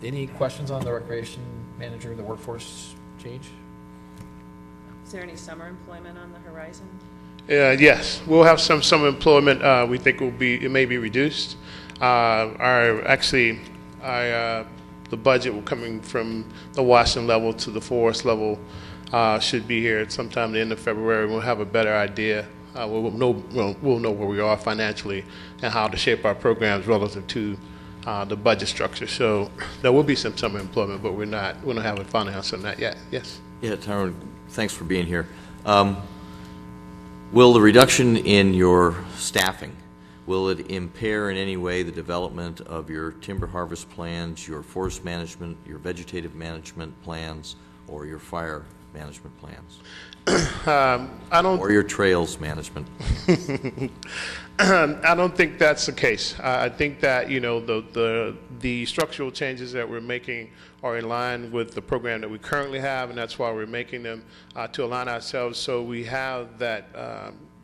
any questions on the recreation manager, the workforce change? Is there any summer employment on the horizon? Yes, we'll have some employment. We think it may be reduced. The budget coming from the Washington level to the Forest level should be here at sometime at the end of February. We'll have a better idea. We'll know where we are financially and how to shape our programs relative to the budget structure. So there will be some summer employment, but we don't have a final answer on that yet. Yes. Yeah, Tyrone, thanks for being here. Will the reduction in your staffing, will it impair in any way the development of your timber harvest plans, your forest management, your vegetative management plans, or your fire management plans? Or your trails management plans? I don't think that's the case. I think that the structural changes that we're making are in line with the program that we currently have, and that's why we're making them to align ourselves so we have that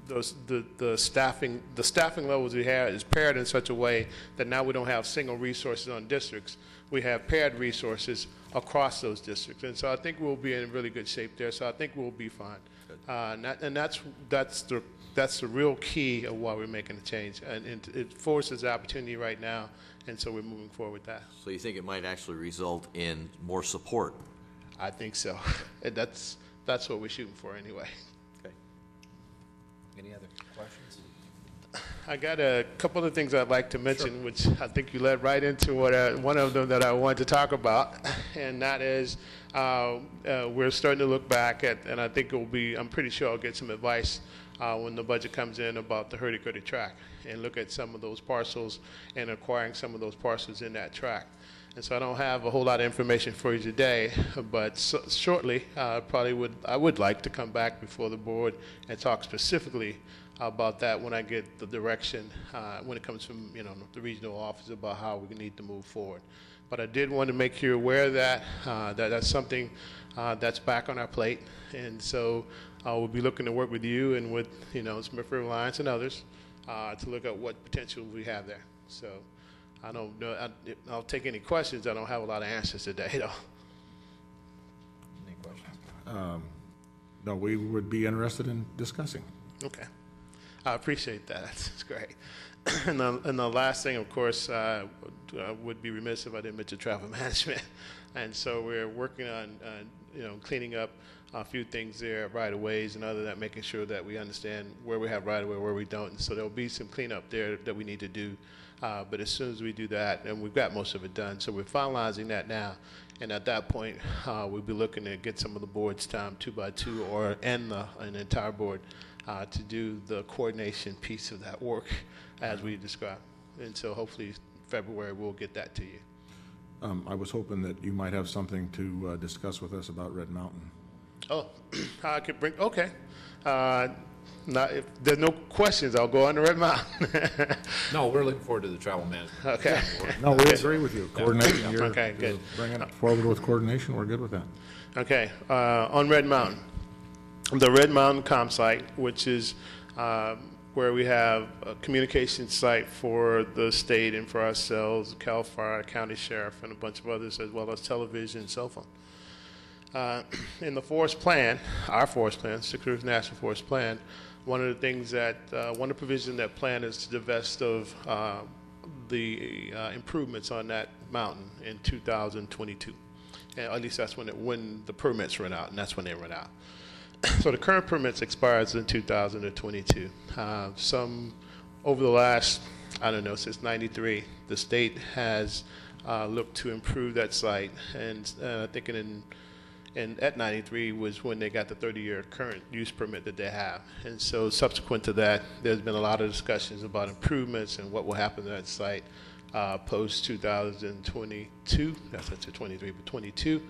the staffing levels we have is paired in such a way that now we don't have single resources on districts. We have paired resources across those districts, and so I think we'll be in really good shape there. So I think we'll be fine, and that's the real key of why we're making the change, and it forces the opportunity right now, and so we're moving forward with that. So you think it might actually result in more support? I think so. That's what we're shooting for anyway. Okay. Any other questions? I got a couple of things I'd like to mention, which I think you led right into one of them that I wanted to talk about, and that is we're starting to look back at, and I think I'm pretty sure I'll get some advice when the budget comes in about the hurdy-gurdy track, and look at some of those parcels and acquiring some of those parcels in that track. And so I don't have a whole lot of information for you today, but shortly I would like to come back before the board and talk specifically about that when I get the direction when it comes from the regional office about how we need to move forward. But I did want to make you aware of that that's something that's back on our plate, and so we'll be looking to work with you and with Smith River Alliance and others to look at what potential we have there. So I don't know. I'll take any questions. I don't have a lot of answers today, though. Any questions? No, we would be interested in discussing. Okay. I appreciate that. That's great. And the last thing, of course, I would be remiss if I didn't mention traffic management. And so we're working on, cleaning up a few things there, right-of-ways and other that, making sure that we understand where we have right-of-way, where we don't. And so there'll be some cleanup there that we need to do But as soon as we do that, and we've got most of it done, so we're finalizing that now. And at that point, we'll be looking to get some of the board's time, 2x2, or an entire board, to do the coordination piece of that work as we described. And so hopefully February we'll get that to you. I was hoping that you might have something to discuss with us about Red Mountain. Oh, I could bring, okay. If there's no questions, I'll go on to Red Mountain. No, we're looking forward to the travel management. Okay. No, we agree with you. Coordination, you're Okay, good. bringing it forward with coordination, we're good with that. Okay, on Red Mountain. The Red Mountain Campsite, which is where we have a communication site for the state and for ourselves, CAL FIRE, County Sheriff, and a bunch of others, as well as television and cell phone. In the forest plan, our forest plan, Sixth National Forest Plan, one of the things that, one of the provisions that plan is to divest of the improvements on that mountain in 2022. And at least that's when the permits run out, and that's when they run out. So the current permits expires in 2022. Some, over the last, I don't know, since 93, the state has looked to improve that site, and I think at 93 was when they got the 30-year current use permit that they have. And so subsequent to that, there's been a lot of discussions about improvements and what will happen to that site post 2022. That's not 23, but 22.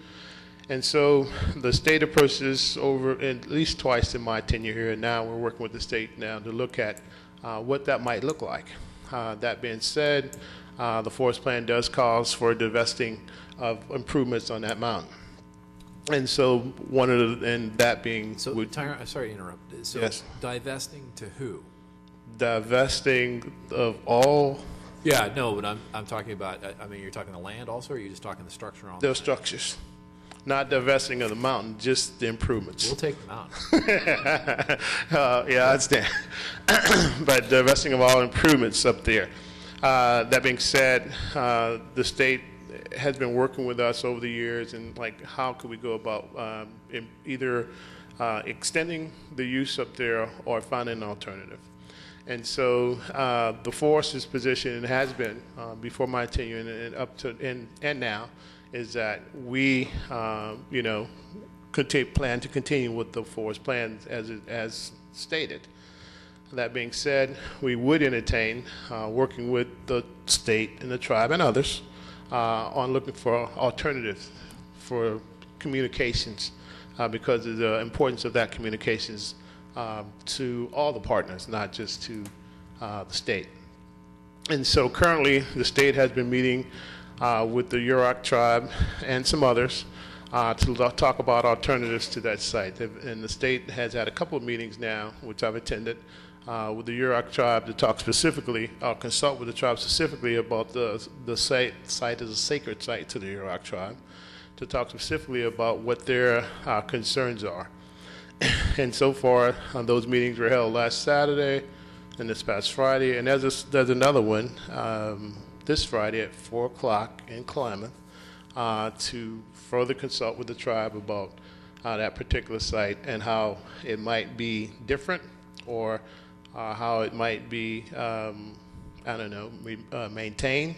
And so the state approaches over at least twice in my tenure here, and now we're working with the state now to look at what that might look like. That being said, the forest plan does cause for divesting of improvements on that mountain. And so one of the, and that being... So, sorry to interrupt. So yes. Divesting to who? Divesting of all... Yeah, no, but I'm talking about, I mean, you're talking the land also, or are you just talking the structure on the structures. Not divesting of the mountain, just the improvements. We'll take the mountain. Yeah, I understand. But divesting of all improvements up there. That being said, the state has been working with us over the years, and like, how could we go about either extending the use up there or finding an alternative? And so the forest's position, and has been before my tenure and up to and now, is that we, plan to continue with the forest plan as stated. That being said, we would entertain working with the state and the tribe and others on looking for alternatives for communications because of the importance of that communications to all the partners, not just to the state. And so currently the state has been meeting with the Yurok tribe and some others to talk about alternatives to that site. And the state has had a couple of meetings now, which I've attended, with the Yurok tribe to talk specifically, consult with the tribe specifically about the site as a sacred site to the Yurok tribe, to talk specifically about what their concerns are. And so far, those meetings were held last Saturday and this past Friday, and there's another one this Friday at 4 o'clock in Klamath to further consult with the tribe about that particular site and how it might be different, or how it might be, maintained,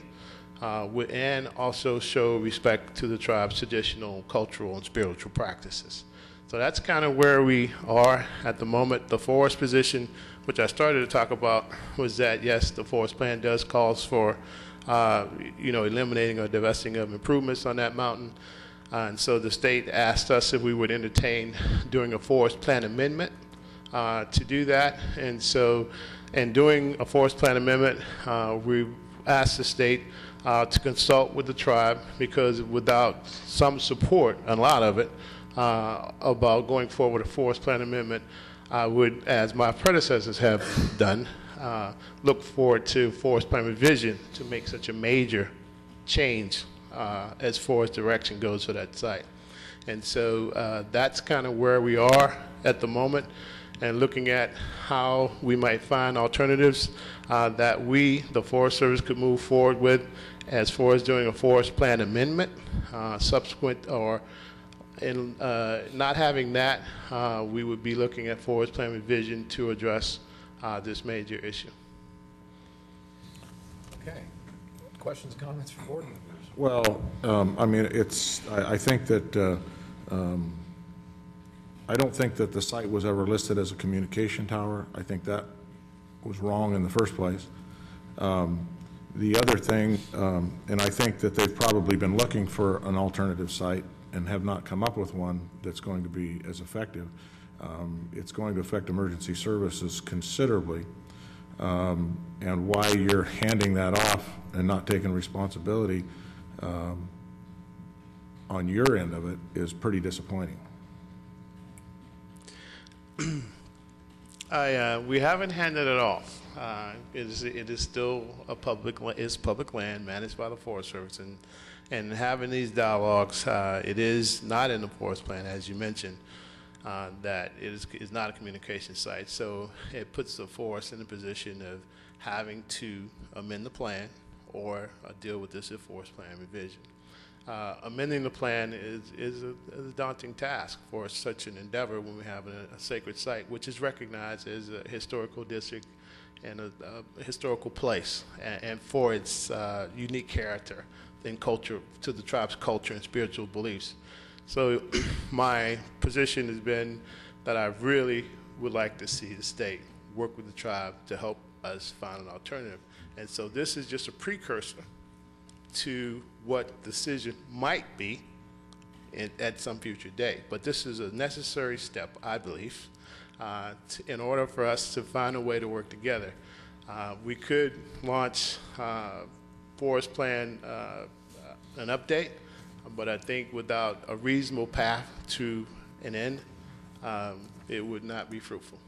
and also show respect to the tribe's traditional, cultural, and spiritual practices. So that's kind of where we are at the moment. The forest position, which I started to talk about, was that, yes, the forest plan does calls for, eliminating or divesting of improvements on that mountain. And so the state asked us if we would entertain doing a forest plan amendment to do that. And so, in doing a forest plan amendment, we asked the state to consult with the tribe, because without some support, a lot of it, about going forward with a forest plan amendment, I would, as my predecessors have done, look forward to forest plan revision to make such a major change as far as direction goes for that site. And so that's kind of where we are at the moment, and looking at how we might find alternatives that we, the Forest Service, could move forward with as far as doing a forest plan amendment, subsequent, or in not having that, we would be looking at forest plan revision to address this major issue. Okay. Questions, comments from board members? Well, I mean, I think that, I don't think that the site was ever listed as a communication tower. I think that was wrong in the first place. The other thing, and I think that they've probably been looking for an alternative site and have not come up with one that's going to be as effective. It's going to affect emergency services considerably. And why you're handing that off and not taking responsibility on your end of it is pretty disappointing. We haven't handed it off. It is still public land managed by the Forest Service, and having these dialogues, it is not in the forest plan, as you mentioned, that it is not a communication site. So it puts the forest in a position of having to amend the plan or deal with this forest plan revision. Amending the plan is a daunting task for such an endeavor when we have a sacred site, which is recognized as a historical district and a historical place, and for its unique character and culture, to the tribe's culture and spiritual beliefs. So my position has been that I really would like to see the state work with the tribe to help us find an alternative. And so this is just a precursor to what decision might be at some future date. But this is a necessary step, I believe, in order for us to find a way to work together. We could launch forest plan an update, but I think without a reasonable path to an end, it would not be fruitful.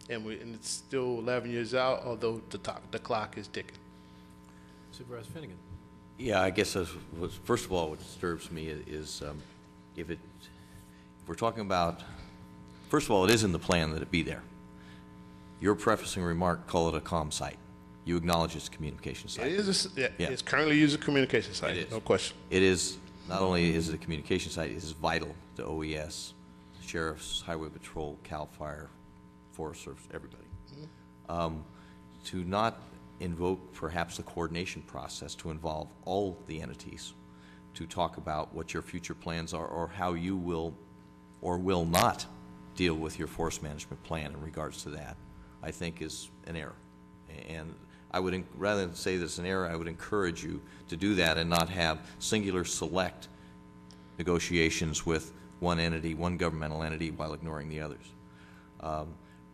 And it's still 11 years out, although the clock is ticking. Supervisor Finnegan. Yeah, I guess first of all, what disturbs me is if we're talking about, first of all, it is in the plan that it be there. Your prefacing remark, call it a comm site. You acknowledge it's a communication site. It is. It's currently used as a communication site. It is. No question. It is. Not only is it a communication site, it is vital to OES, sheriffs, highway patrol, CAL FIRE, Forest Service, everybody. To not invoke perhaps a coordination process to involve all the entities to talk about what your future plans are or how you will or will not deal with your forest management plan in regards to that, I think is an error. And I would, rather than say this is an error, I would encourage you to do that and not have singular select negotiations with one entity, one governmental entity, while ignoring the others.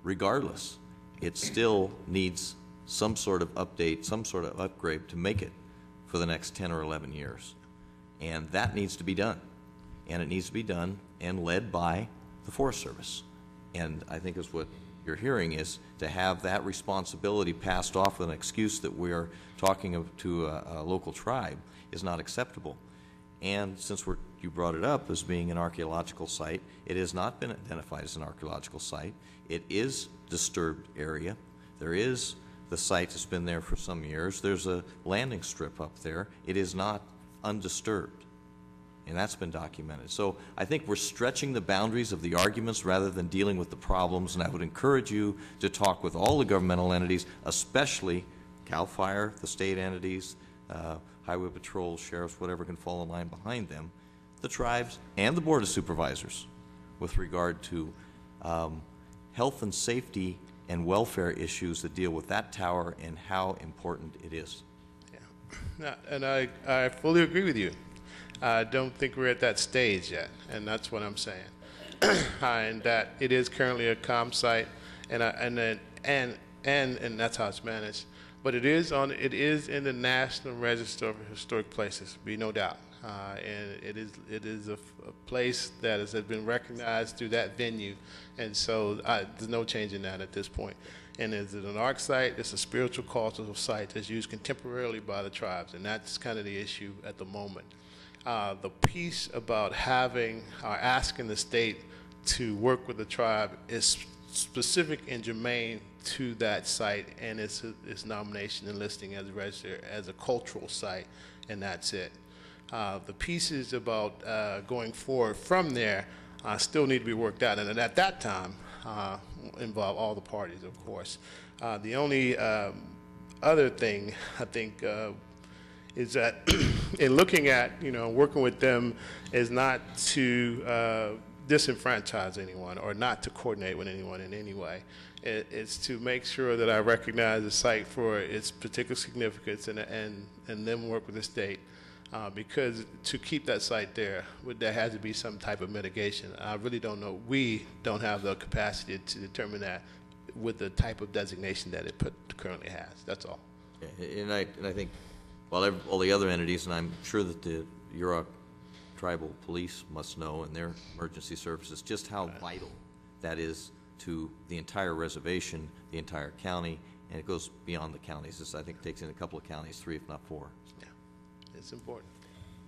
Regardless, it still needs some sort of update, some sort of upgrade to make it for the next 10 or 11 years. And that needs to be done. And it needs to be done and led by the Forest Service. And I think is what you're hearing is to have that responsibility passed off with an excuse that we are talking to a local tribe is not acceptable. And since you brought it up as being an archaeological site, it has not been identified as an archaeological site. It is disturbed area. There is the site that's been there for some years. There's a landing strip up there. It is not undisturbed, and that's been documented. So I think we're stretching the boundaries of the arguments rather than dealing with the problems, and I would encourage you to talk with all the governmental entities, especially CAL FIRE, the state entities, Highway Patrol, sheriffs, whatever can fall in line behind them, the tribes, and the Board of Supervisors with regard to health and safety and welfare issues that deal with that tower and how important it is. Yeah, and I fully agree with you. I don't think we're at that stage yet, and that's what I'm saying. And that it is currently a comm site, and that's how it's managed. But it is in the National Register of Historic Places, be no doubt. And it is a place that has been recognized through that venue, and so there's no change in that at this point. And is it an arc site? It's a spiritual cultural site that's used contemporarily by the tribes, and that's kind of the issue at the moment. The piece about asking the state to work with the tribe is specific and germane to that site and its nomination and listing as registered as a cultural site, and that's it. The pieces about going forward from there still need to be worked out, and at that time involve all the parties, of course. The only other thing, I think, is that in looking at, working with them is not to disenfranchise anyone or not to coordinate with anyone in any way. It's to make sure that I recognize the site for its particular significance and then work with the state. Because to keep that site there has to be some type of mitigation. I really don't know. We don't have the capacity to determine that with the type of designation that it currently has. That's all. And I think, while all the other entities, and I'm sure that the Yurok Tribal Police must know and their emergency services, just how vital that is to the entire reservation, the entire county, and it goes beyond the counties. This, I think, takes in a couple of counties, 3 if not 4. Yeah, it's important.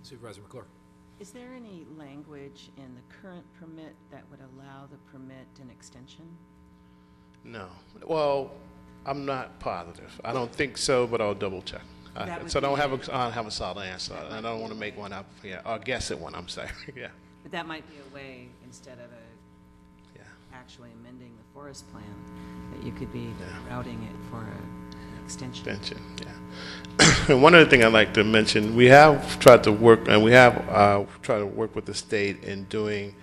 Supervisor McClure. Is there any language in the current permit that would allow the permit an extension? No. Well, I'm not positive. I don't think so, but I'll double check. So I don't have a solid answer. I don't want to make one up, or guess at one, I'm sorry. Yeah. But that might be a way, instead of actually amending the forest plan, that you could be routing it for an extension. And one other thing I'd like to mention, we have tried to work, and we have tried to work with the state in doing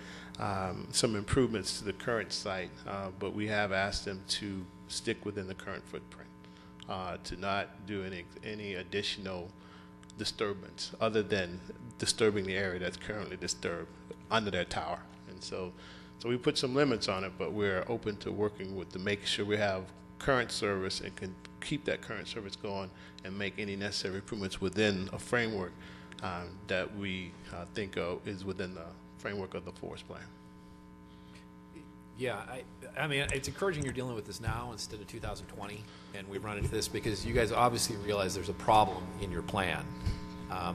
some improvements to the current site, but we have asked them to stick within the current footprint, to not do any additional disturbance other than disturbing the area that's currently disturbed under their tower. And so we put some limits on it, but we're open to working with to make sure we have current service and can keep that current service going and make any necessary improvements within a framework that we think is within the framework of the forest plan. Yeah, I mean, it's encouraging you're dealing with this now instead of 2020, and we've run into this because you guys obviously realize there's a problem in your plan.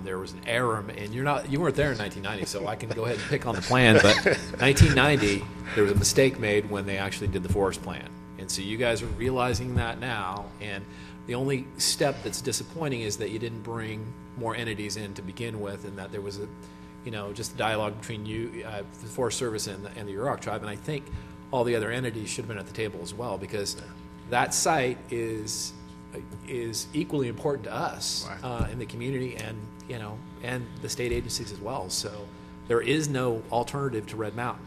There was an error, and you weren't there in 1990, so I can go ahead and pick on the plan, but 1990, there was a mistake made when they actually did the forest plan. And so you guys are realizing that now, and the only step that's disappointing is that you didn't bring more entities in to begin with, and that there was just a dialogue between you, the Forest Service and the Yurok tribe, and I think all the other entities should have been at the table as well, because that site is equally important to us in the community, and the state agencies as well. So there is no alternative to Red Mountain.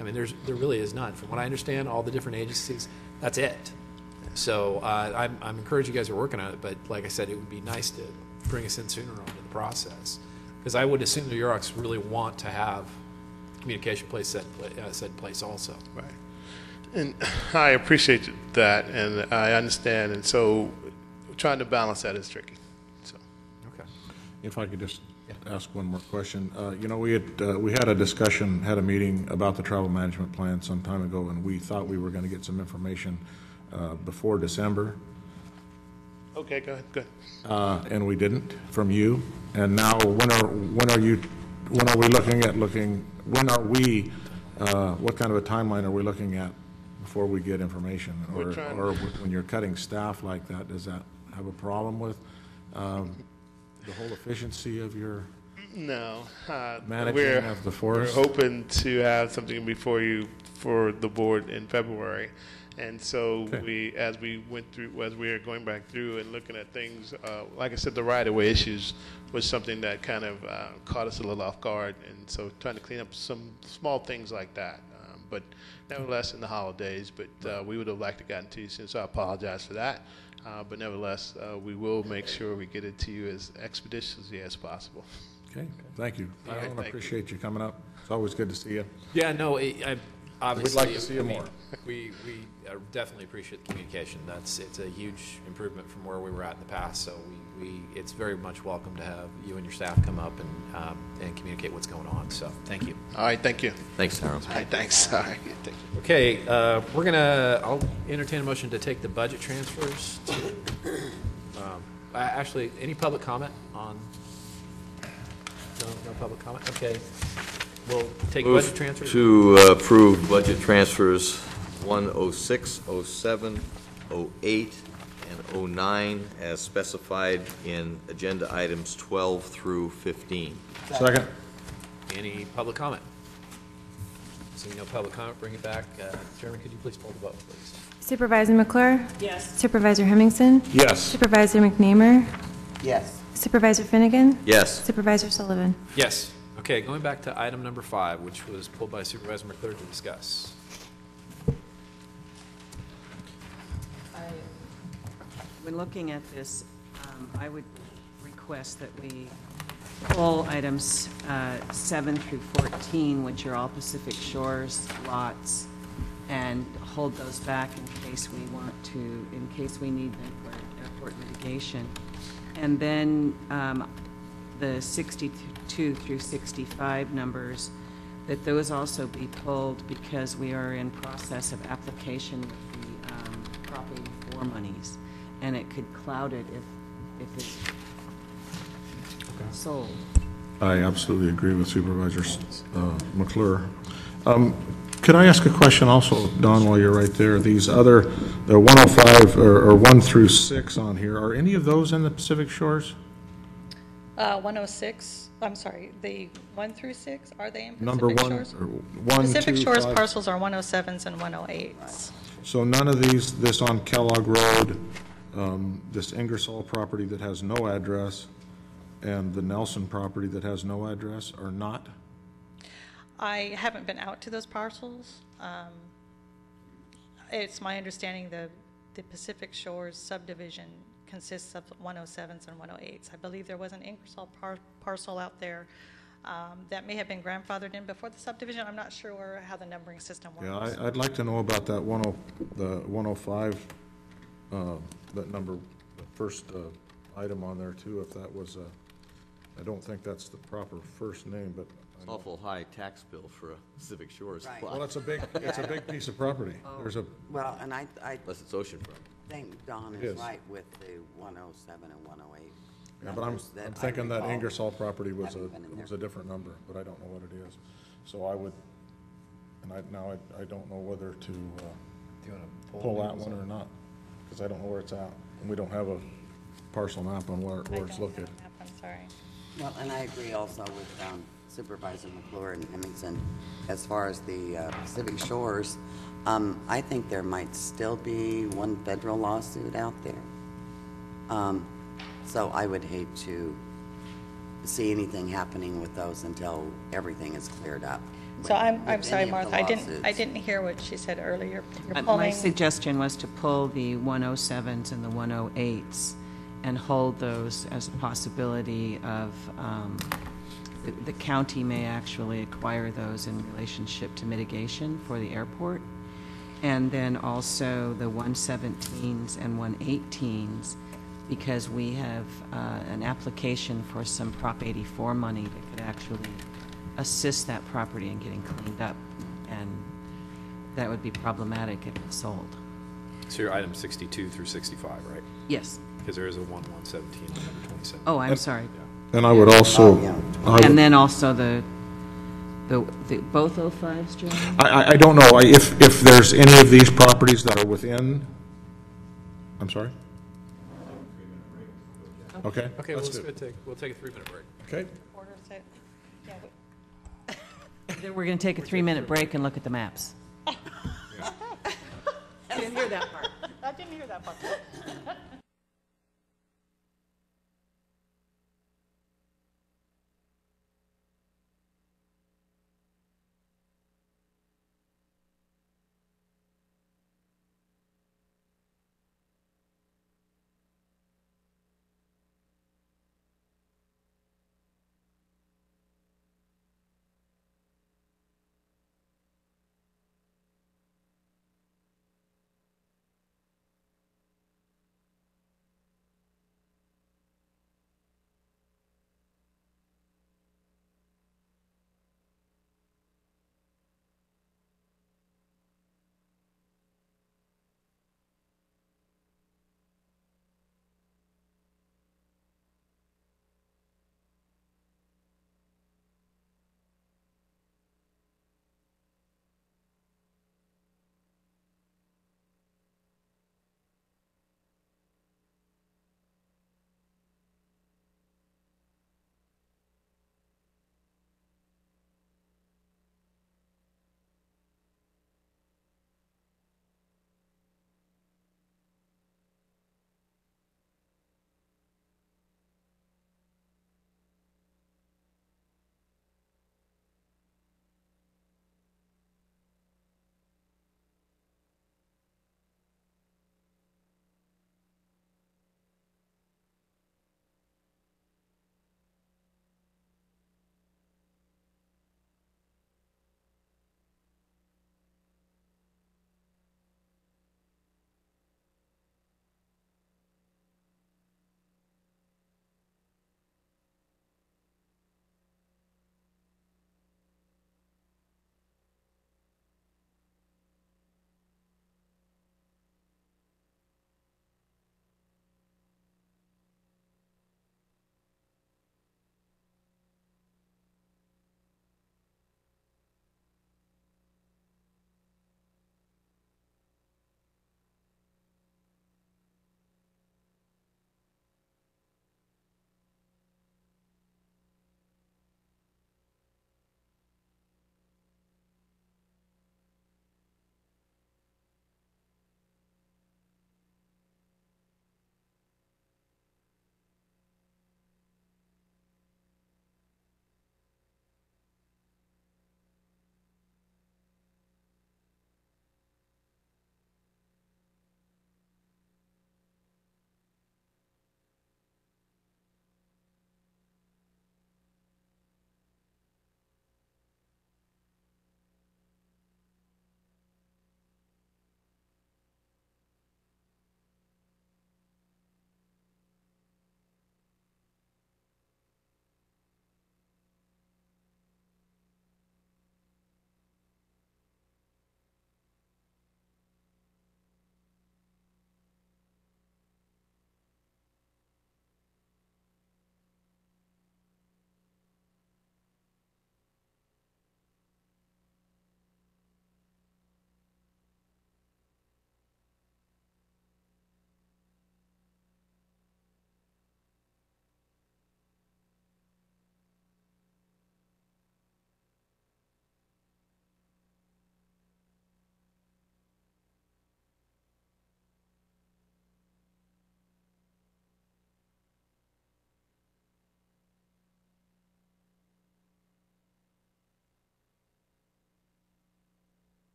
I mean, there really is none. From what I understand, all the different agencies, that's it. So I'm encouraged you guys are working on it, but like I said, it would be nice to bring us in sooner on to the process, because I would assume the Yuroks really want to have communication set in place also. Right. And I appreciate that, and I understand, and so trying to balance that is tricky. So. Okay. If I could just ask one more question. We had a meeting about the travel management plan some time ago, and we thought we were going to get some information before December. Okay, go ahead. Good. And we didn't from you. And now, when are we looking at what kind of a timeline are we looking at before we get information? Or when you're cutting staff like that, does that have a problem with the whole efficiency of your managing of the forest? We're hoping to have something before you for the board in February. And so as we are going back through and looking at things, like I said, the right-of-way issues was something that kind of caught us a little off guard. And so trying to clean up some small things like that. But nevertheless, in the holidays, but we would have liked to gotten to you soon, so I apologize for that. But nevertheless, we will make sure we get it to you as expeditiously as possible. Okay, thank you. I appreciate you coming up. It's always good to see you. Yeah, no, obviously, we'd like to see you more. We definitely appreciate the communication. It's a huge improvement from where we were at in the past. So it's very much welcome to have you and your staff come up and communicate what's going on. So thank you. All right, thank you. Thanks, Harold. All right, thanks. All right, thank you. Okay, I'll entertain a motion to take the budget transfers. Actually, any public comment on? No public comment. Okay. We'll take budget transfers. To approve budget transfers 106, 07, 08, and 09 as specified in agenda items 12 through 15. Second. Any public comment? Seeing no public comment, bring it back. Chairman, could you please poll the vote, please? Supervisor McClure? Yes. Supervisor Hemmingson? Yes. Supervisor McNamer? Yes. Supervisor Finnegan? Yes. Supervisor Sullivan? Yes. Okay, going back to item number 5, which was pulled by Supervisor McClure to discuss. When looking at this, I would request that we pull items 7 through 14, which are all Pacific Shores lots, and hold those back in case we want to, in case we need them for airport mitigation. And then the 62 through 65 numbers, that those also be pulled because we are in process of application with the Prop 84 monies, and it could cloud it if it's sold. I absolutely agree with Supervisor McClure. Could I ask a question also, Don, while you're right there? These other, the 105 or 1 through 6 on here, are any of those in the Pacific Shores? 106, I'm sorry, the 1 through 6, are they in Pacific Number 1, Shores? or 1, Pacific 2, Shores 5. parcels are 107s and 108s. So none of these, this on Kellogg Road, this Ingersoll property that has no address, and the Nelson property that has no address are not? I haven't been out to those parcels. It's my understanding the Pacific Shores subdivision consists of 107s and 108s. I believe there was an Ingersoll parcel out there that may have been grandfathered in before the subdivision. I'm not sure how the numbering system works. Yeah, I'd like to know about that the 105, that number, the first item on there too, if that was, I don't think that's the proper first name, but. Awful high tax bill for a Pacific Shores Right. lot. Well, it's a big piece of property. There's a, Well, and I Unless it's oceanfront. think Don It is is. right with the 107 and 108. yeah, but I'm numbers that I thinking that recall. Ingersoll property was Haven't been in there. a different number, but I don't know what it is. So I would, and I don't know whether to Do you want to pull that one or not, because I don't know where it's at. And we don't have a parcel map on where it's located. I'm sorry. Well, and I agree also with Supervisor McClure and Hemmingson, as far as the Pacific Shores, I think there might still be one federal lawsuit out there. So I would hate to see anything happening with those until everything is cleared up. So I'm with sorry, any of the Martha, I lawsuits. didn't hear what she said earlier. You're My pulling, suggestion was to pull the 107s and the 108s and hold those as a possibility of, the county may actually acquire those in relationship to mitigation for the airport. And then also the 117s and 118s, because we have an application for some Prop 84 money that could actually assist that property in getting cleaned up, and that would be problematic if it sold. So your item 62 through 65, right? Yes. Because there is a 117 and number 27. Oh, I'm sorry. And I would also, Oh, yeah. And then also the both 05s, John? I don't know, if there's any of these properties that are within, I'm sorry? Okay. Okay, let's do it. we'll take a 3-minute break. Okay. orders it. Yeah, Then we're going to take a 3-minute break and look at the maps. I didn't hear that part. I didn't hear that part.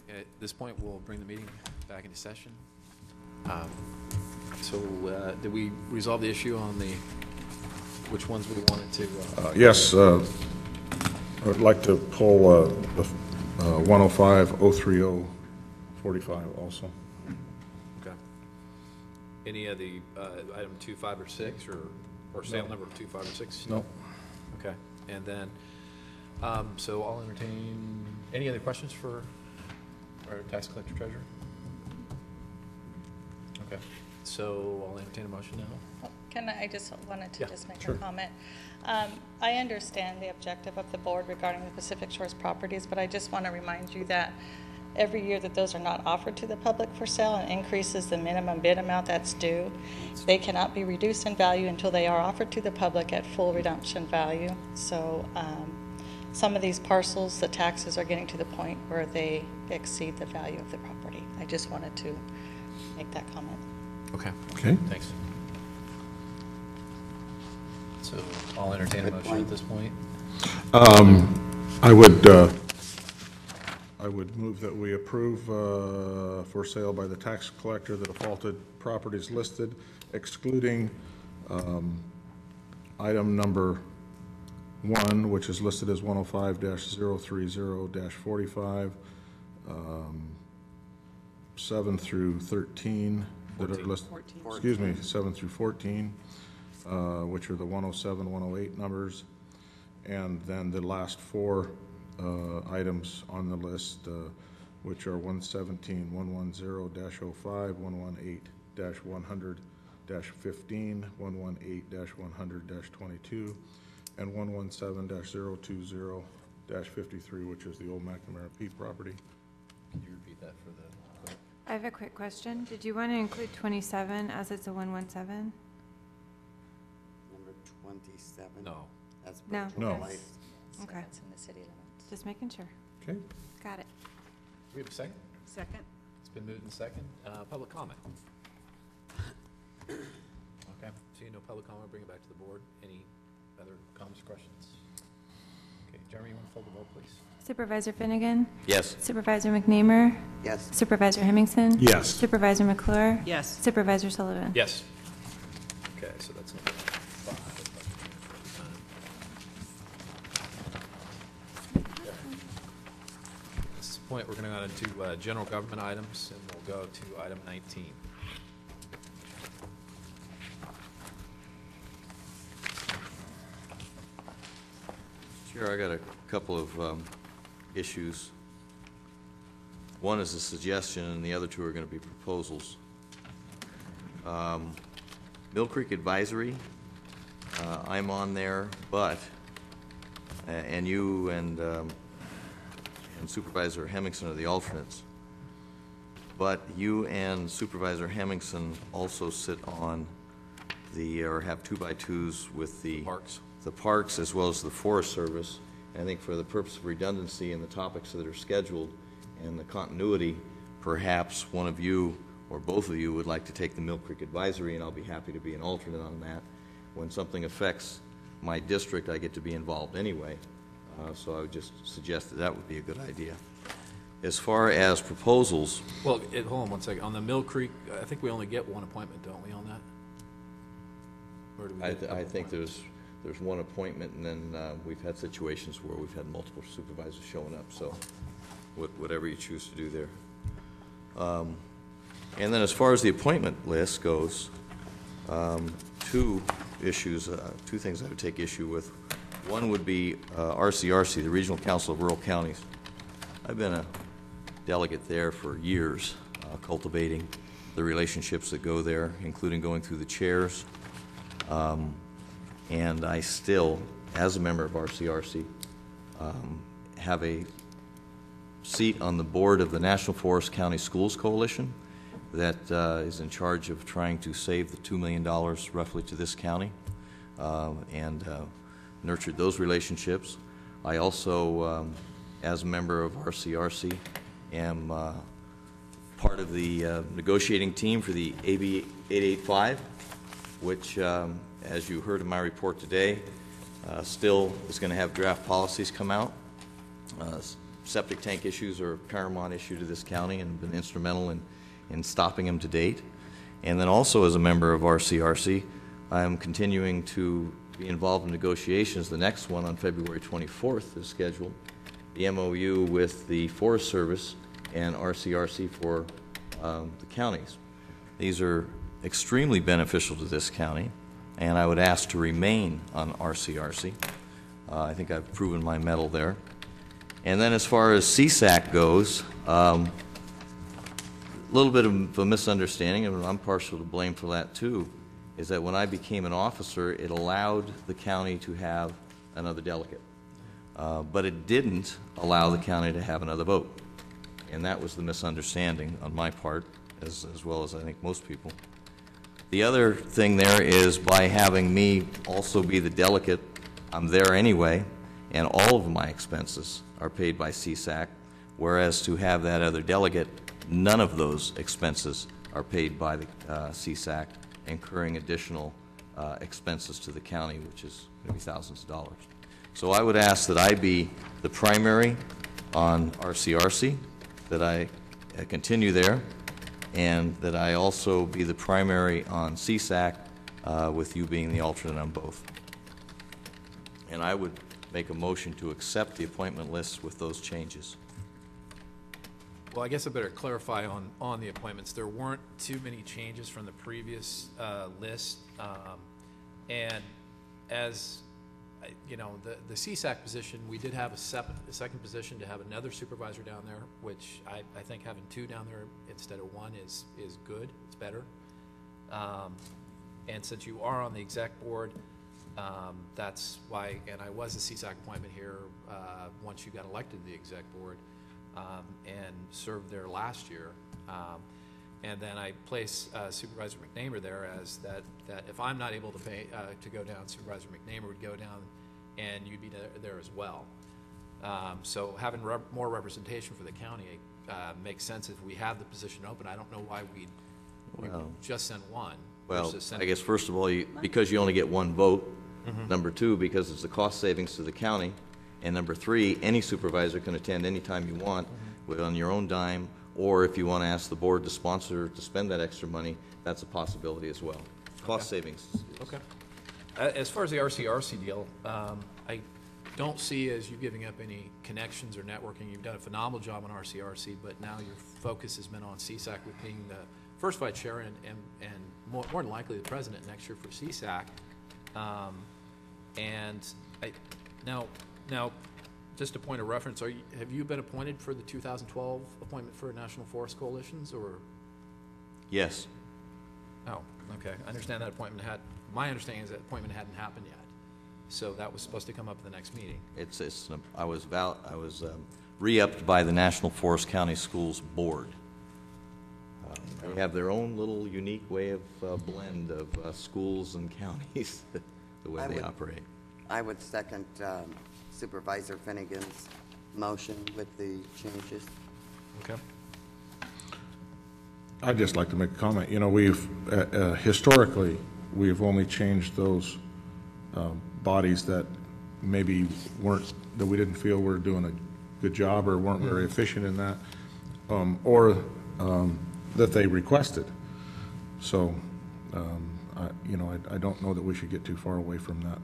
at this point, we'll bring the meeting back into session. So did we resolve the issue on the, which ones we wanted to? Yes, I'd like to pull 105, 030, 45 also. Okay. Any of the item 2, 5, or 6, or sale number 2, 5, or 6? No. Okay. And then, so I'll entertain, any other questions for our tax collector treasurer? Okay. So I'll entertain a motion now. I just wanted to Yeah, just make sure. a comment. I understand the objective of the board regarding the Pacific Shores properties, but I just want to remind you that every year that those are not offered to the public for sale and increases the minimum bid amount that's due, they cannot be reduced in value until they are offered to the public at full redemption value. So some of these parcels, the taxes are getting to the point where they exceed the value of the property. I just wanted to make that comment. Okay. Okay. Thanks. So I'll entertain a motion at this point. I would move that we approve for sale by the tax collector the defaulted properties listed, excluding item number 1, which is listed as 105-030-45, 7 through 13 that are listed. 14. Excuse me, 7 through 14, which are the 107, 108 numbers, and then the last 4 items on the list, which are 117, 110-05, 118-100-15, 118-100-22, and 117-020-53, which is the old McNamara Pete property. Can you repeat that for the clerk? I have a quick question. Did you want to include 27 as it's a 117? Number 27? No. That's No. virtual No. life. So Okay. that's in the city limits. Just making sure. Okay. Got it. Do we have a second? Second? It's been moved and second. Public comment. Okay, seeing no public comment, bring it back to the board. Any other comments or questions? Okay, Jeremy, you want to fold the vote, please? Supervisor Finnegan? Yes. Supervisor McNamer? Yes. Supervisor Hemmingson? Yes. Supervisor McClure? Yes. Supervisor Sullivan? Yes. Okay, so that's number 5. At this point, we're going to go into general government items, and we'll go to item 19. Chair, I got a couple of issues. One is a suggestion, and the other 2 are going to be proposals. Mill Creek Advisory, I'm on there, but, and you and Supervisor Hemmingson are the alternates. But you and Supervisor Hemmingson also sit on the, or have 2x2s with the parks as well as the Forest Service. And I think for the purpose of redundancy and the topics that are scheduled and the continuity, perhaps one of you or both of you would like to take the Mill Creek Advisory, and I'll be happy to be an alternate on that. When something affects my district, I get to be involved anyway. So I would just suggest that that would be a good idea. As far as proposals, Well, hold on one second. On the Mill Creek, I think we only get one appointment, don't we, on that? Or do we get a couple I think appointments? there's one appointment, and then we've had situations where we've had multiple supervisors showing up, so whatever you choose to do there. And then as far as the appointment list goes, 2 issues, 2 things I would take issue with. One would be RCRC, the Regional Council of Rural Counties. I've been a delegate there for years, cultivating the relationships that go there, including going through the chairs. And I still, as a member of RCRC, have a seat on the board of the National Forest County Schools Coalition that is in charge of trying to save the $2 million roughly to this county, and nurtured those relationships. I also, as a member of RCRC, am part of the negotiating team for the AB 885, which, as you heard in my report today, still is going to have draft policies come out. septic tank issues are a paramount issue to this county and been instrumental in stopping them to date. And then also as a member of RCRC, I am continuing to be involved in negotiations. The next one on February 24th is scheduled, the MOU with the Forest Service and RCRC for the counties. These are extremely beneficial to this county, and I would ask to remain on RCRC. I think I've proven my mettle there. And then as far as CSAC goes, a little bit of a misunderstanding, and I'm partial to blame for that too, is that when I became an officer, it allowed the county to have another delegate. But it didn't allow the county to have another vote. And that was the misunderstanding on my part, as well as I think most people. The other thing there is by having me also be the delegate, I'm there anyway, and all of my expenses are paid by CSAC, whereas to have that other delegate, none of those expenses are paid by the CSAC, incurring additional expenses to the county, which is going to be thousands of dollars. So I would ask that I be the primary on RCRC, that I continue there, and that I also be the primary on CSAC, with you being the alternate on both. And I would make a motion to accept the appointment list with those changes. Well, I guess I better clarify on the appointments. There weren't too many changes from the previous list. And as, you know, the CSAC position, we did have a second position to have another supervisor down there, which I think having two down there instead of one is good. It's better. And since you are on the exec board, that's why, and I was a CSAC appointment here once you got elected to the exec board, and served there last year. And then I place Supervisor McNamer there as that if I'm not able to pay to go down, Supervisor McNamer would go down, and you'd be there as well. So having more representation for the county makes sense if we have the position open. I don't know why we just sent one. Well, I guess first of all, because you only get one vote. Mm-hmm. Number two, because it's a cost savings to the county. And number three, any supervisor can attend anytime you want, on your own dime, or if you want to ask the board to sponsor to spend that extra money, that's a possibility as well. Cost savings. Okay. As far as the RCRC deal, I don't see as you giving up any connections or networking. You've done a phenomenal job on RCRC, but now your focus has been on CSAC with being the first vice chair and more than likely the president next year for CSAC. And now, just a point of reference, have you been appointed for the 2012 appointment for National Forest Coalitions, or? Yes. Oh, okay. I understand that appointment my understanding is that appointment hadn't happened yet. So that was supposed to come up at the next meeting. I was re-upped by the National Forest County Schools Board. They have their own little unique way of blend of schools and counties, the way they operate. I would second Supervisor Finnegan's motion with the changes. Okay. I'd just like to make a comment. You know, we've, historically, we've only changed those bodies that maybe that we didn't feel were doing a good job or weren't very efficient in that, or that they requested. So, I don't know that we should get too far away from that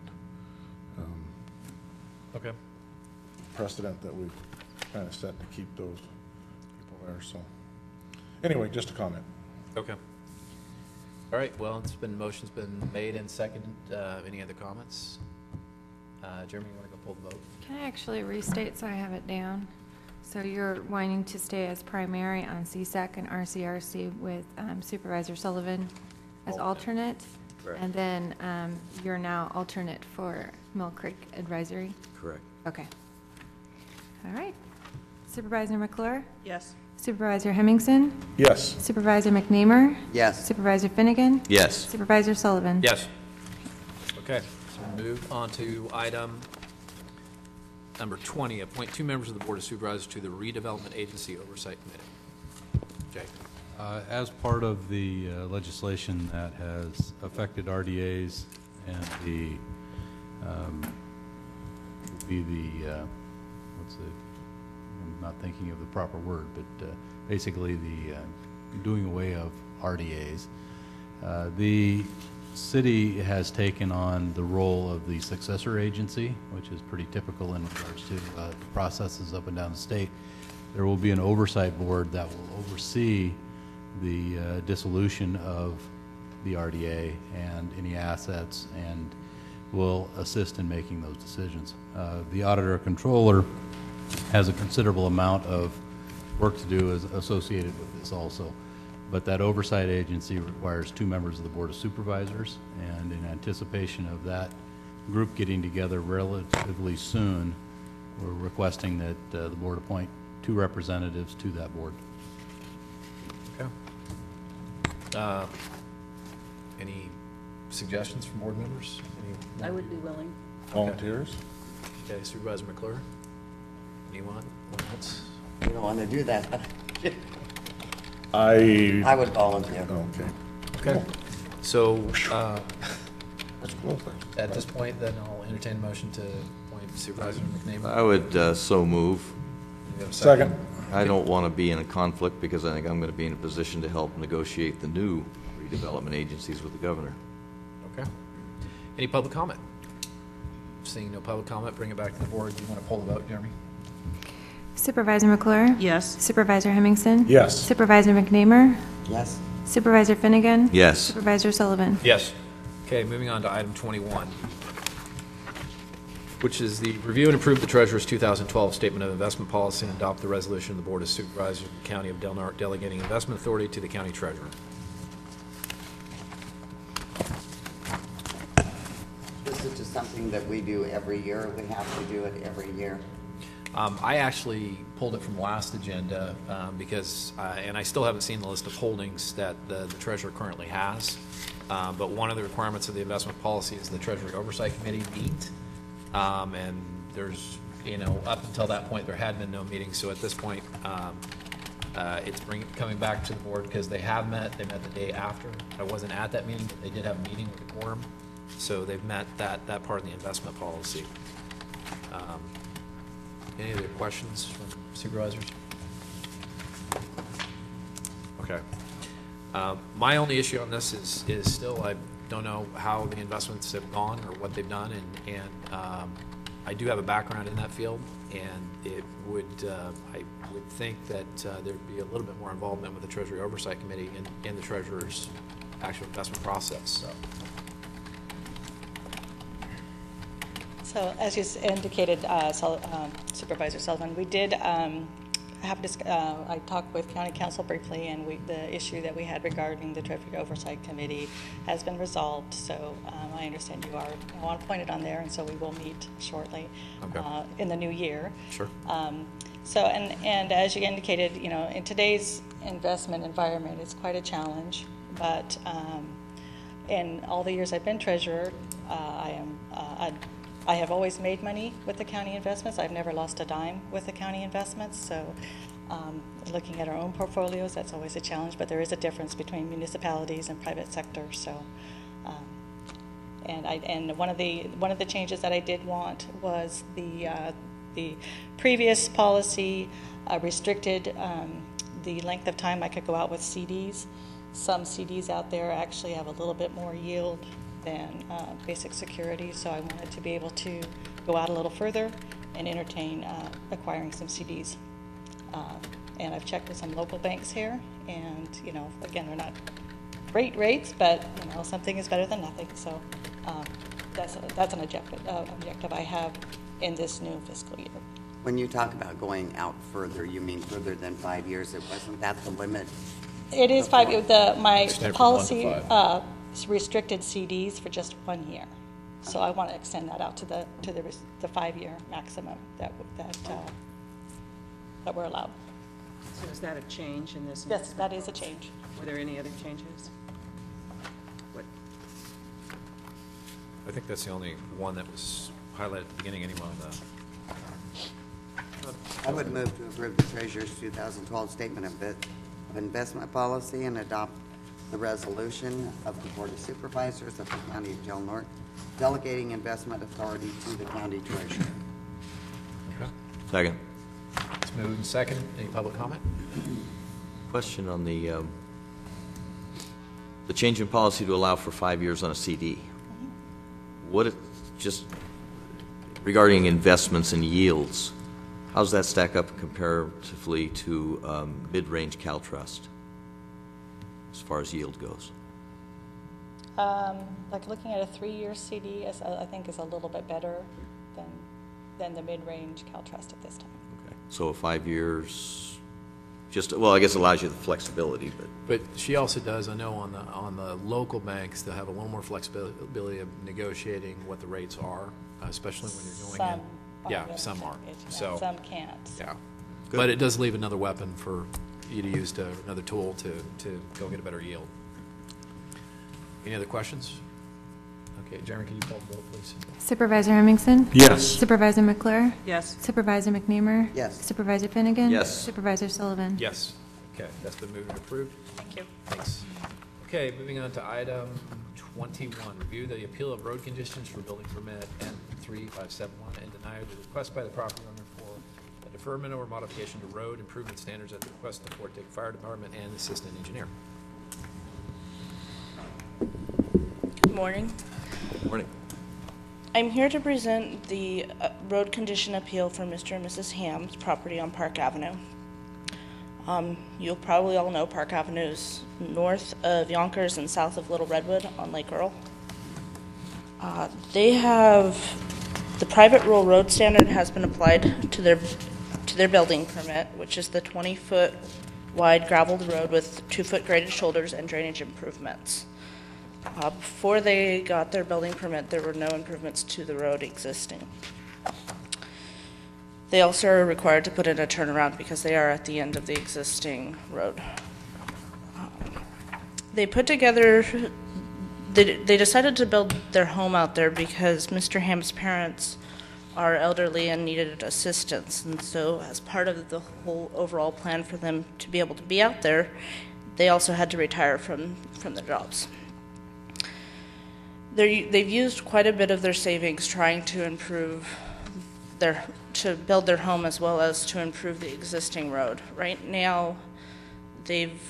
Okay. precedent that we've kind of set to keep those people there. So, anyway, just a comment. Okay. All right. Well, motion's been made and seconded. Any other comments? Jeremy, you want to go pull the vote? Can I actually restate so I have it down? So you're wanting to stay as primary on CSAC and RCRC with Supervisor Sullivan as alternate? Correct. And then you're now alternate for Mill Creek Advisory? Correct. Okay. All right. Supervisor McClure? Yes. Supervisor Hemmingson? Yes. Supervisor McNamer? Yes. Supervisor Finnegan? Yes. Supervisor Sullivan? Yes. Okay. So we move on to item number 20, appoint 2 members of the Board of Supervisors to the Redevelopment Agency Oversight Committee. Jay. As part of the legislation that has affected RDAs and the will be the what's the I'm not thinking of the proper word, but basically the doing away of RDAs. The city has taken on the role of the successor agency, which is pretty typical in regards to processes up and down the state. There will be an oversight board that will oversee the dissolution of the RDA and any assets, and will assist in making those decisions. The auditor controller has a considerable amount of work to do associated with this also. But that oversight agency requires 2 members of the Board of Supervisors, and in anticipation of that group getting together relatively soon, we're requesting that the board appoint 2 representatives to that board. Okay. Any suggestions from board members? I would be willing. Volunteers? Okay, Supervisor McClure? Anyone else? You don't want to do that. I I would volunteer. Okay. Okay. So, That's cool. at this point, then I'll entertain a motion to appoint Supervisor McNamee. I would so move. You have a Second. I don't want to be in a conflict because I think I'm going to be in a position to help negotiate the new redevelopment agencies with the governor. Okay. Any public comment? Seeing no public comment, bring it back to the board. Do you want to poll the vote, Jeremy? Supervisor McClure? Yes. Supervisor Hemmingson? Yes. Supervisor McNamee? Yes? Supervisor Finnegan? Yes. Supervisor Sullivan? Yes. Okay, moving on to item 21, which is the review and approve the Treasurer's 2012 Statement of Investment Policy and adopt the resolution of the Board of Supervisors of the County of Del Norte delegating investment authority to the County Treasurer. This is just something that we do every year. We have to do it every year. I actually pulled it from last agenda because, and I still haven't seen the list of holdings that the Treasurer currently has, but one of the requirements of the investment policy is the Treasury Oversight Committee meet, and there's, up until that point, there had been no meeting, so at this point, it's coming back to the board because they have met. They met the day after. I wasn't at that meeting, but they did have a meeting with the quorum, so they've met that part of the investment policy. Any other questions from supervisors? Okay. My only issue on this is still, I don't know how the investments have gone or what they've done, and I do have a background in that field, and it would, I would think that there'd be a little bit more involvement with the Treasury Oversight Committee in the Treasurer's actual investment process, so. So as you indicated, Supervisor Sullivan, we did I talked with County Council briefly, and the issue that we had regarding the Treasury Oversight Committee has been resolved. So I understand you are appointed on there, and so we will meet shortly in the new year. Sure. So and as you indicated, in today's investment environment, it's quite a challenge. But in all the years I've been treasurer, I have always made money with the county investments. I've never lost a dime with the county investments. So looking at our own portfolios, that's always a challenge, but there is a difference between municipalities and private sector. So, and one of the changes that I did want was the previous policy restricted the length of time I could go out with CDs. Some CDs out there actually have a little bit more yield than basic security, so I wanted to be able to go out a little further and entertain acquiring some CDs. And I've checked with some local banks here, and again, they're not great rates, but something is better than nothing. So that's an objective I have in this new fiscal year. When you talk about going out further, you mean further than 5 years? It wasn't that the limit? It is 5 years. My Extend from policy 1 to 5. restricted CDs for just 1 year, so I want to extend that out to the 5-year maximum that we're allowed. So is that a change in this? Yes, that is a change. Were there any other changes? What? I think that's the only one that was highlighted at the beginning anyway. I would move to approve the Treasurer's 2012 Statement of Investment Policy and adopt the resolution of the Board of Supervisors of the County of Del Norte delegating investment authority to the County Treasurer. Second. It's Moved and second. Any public comment? Question on the change in policy to allow for 5 years on a CD. Just regarding investments and yields, how does that stack up comparatively to mid-range CalTrust as far as yield goes? Like looking at a 3-year CD, I think is a little bit better than the mid-range CalTrust at this time. Okay. So 5 years, I guess it allows you the flexibility, but. But she also does, I know on the local banks, they'll have a little more flexibility of negotiating what the rates are, especially when you're going in. Yeah, some are. So some can't. Yeah. But it does leave another weapon for you to use another tool to go get a better yield. Any other questions? Okay, Jeremy, can you call the roll, please? Supervisor Hemmingson? Yes. Supervisor McClure? Yes. Supervisor McNeamer? Yes. Supervisor Finnegan? Yes. Supervisor Sullivan? Yes. Okay, that's been moved and approved. Thank you. Thanks. Okay, moving on to item 21, review the appeal of road conditions for building permit N3571 and deny the request by the property owner for a deferment or modification to road improvement standards at the request of the Fort Dix Fire Department and Assistant Engineer. Good morning. Morning. I'm here to present the road condition appeal for Mr. and Mrs. Ham's property on Park Avenue. You'll probably all know Park Avenue is north of Yonkers and south of Little Redwood on Lake Earl. They have, the private rural road standard has been applied to their building permit, which is the 20-foot wide graveled road with 2-foot graded shoulders and drainage improvements. Before they got their building permit, there were no improvements to the road existing. They also are required to put in a turnaround because they are at the end of the existing road. They put together, they decided to build their home out there because Mr. Ham's parents are elderly and needed assistance. And so as part of the whole overall plan for them to be able to be out there, they also had to retire from their jobs. They've used quite a bit of their savings trying to improve to build their home as well as to improve the existing road. Right now, they've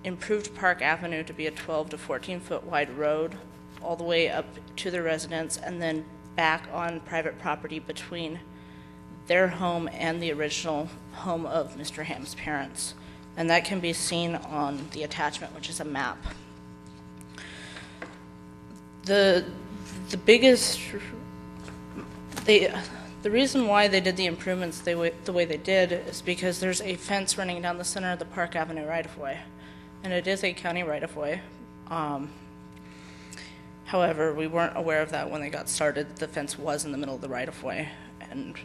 improved Park Avenue to be a 12 to 14 foot wide road all the way up to their residence and then back on private property between their home and the original home of Mr. Ham's parents. And that can be seen on the attachment, which is a map. The reason why they did the improvements the way they did is because there's a fence running down the center of the Park Avenue right-of-way, and it is a county right-of-way. However, we weren't aware of that when they got started. The fence was in the middle of the right-of-way, and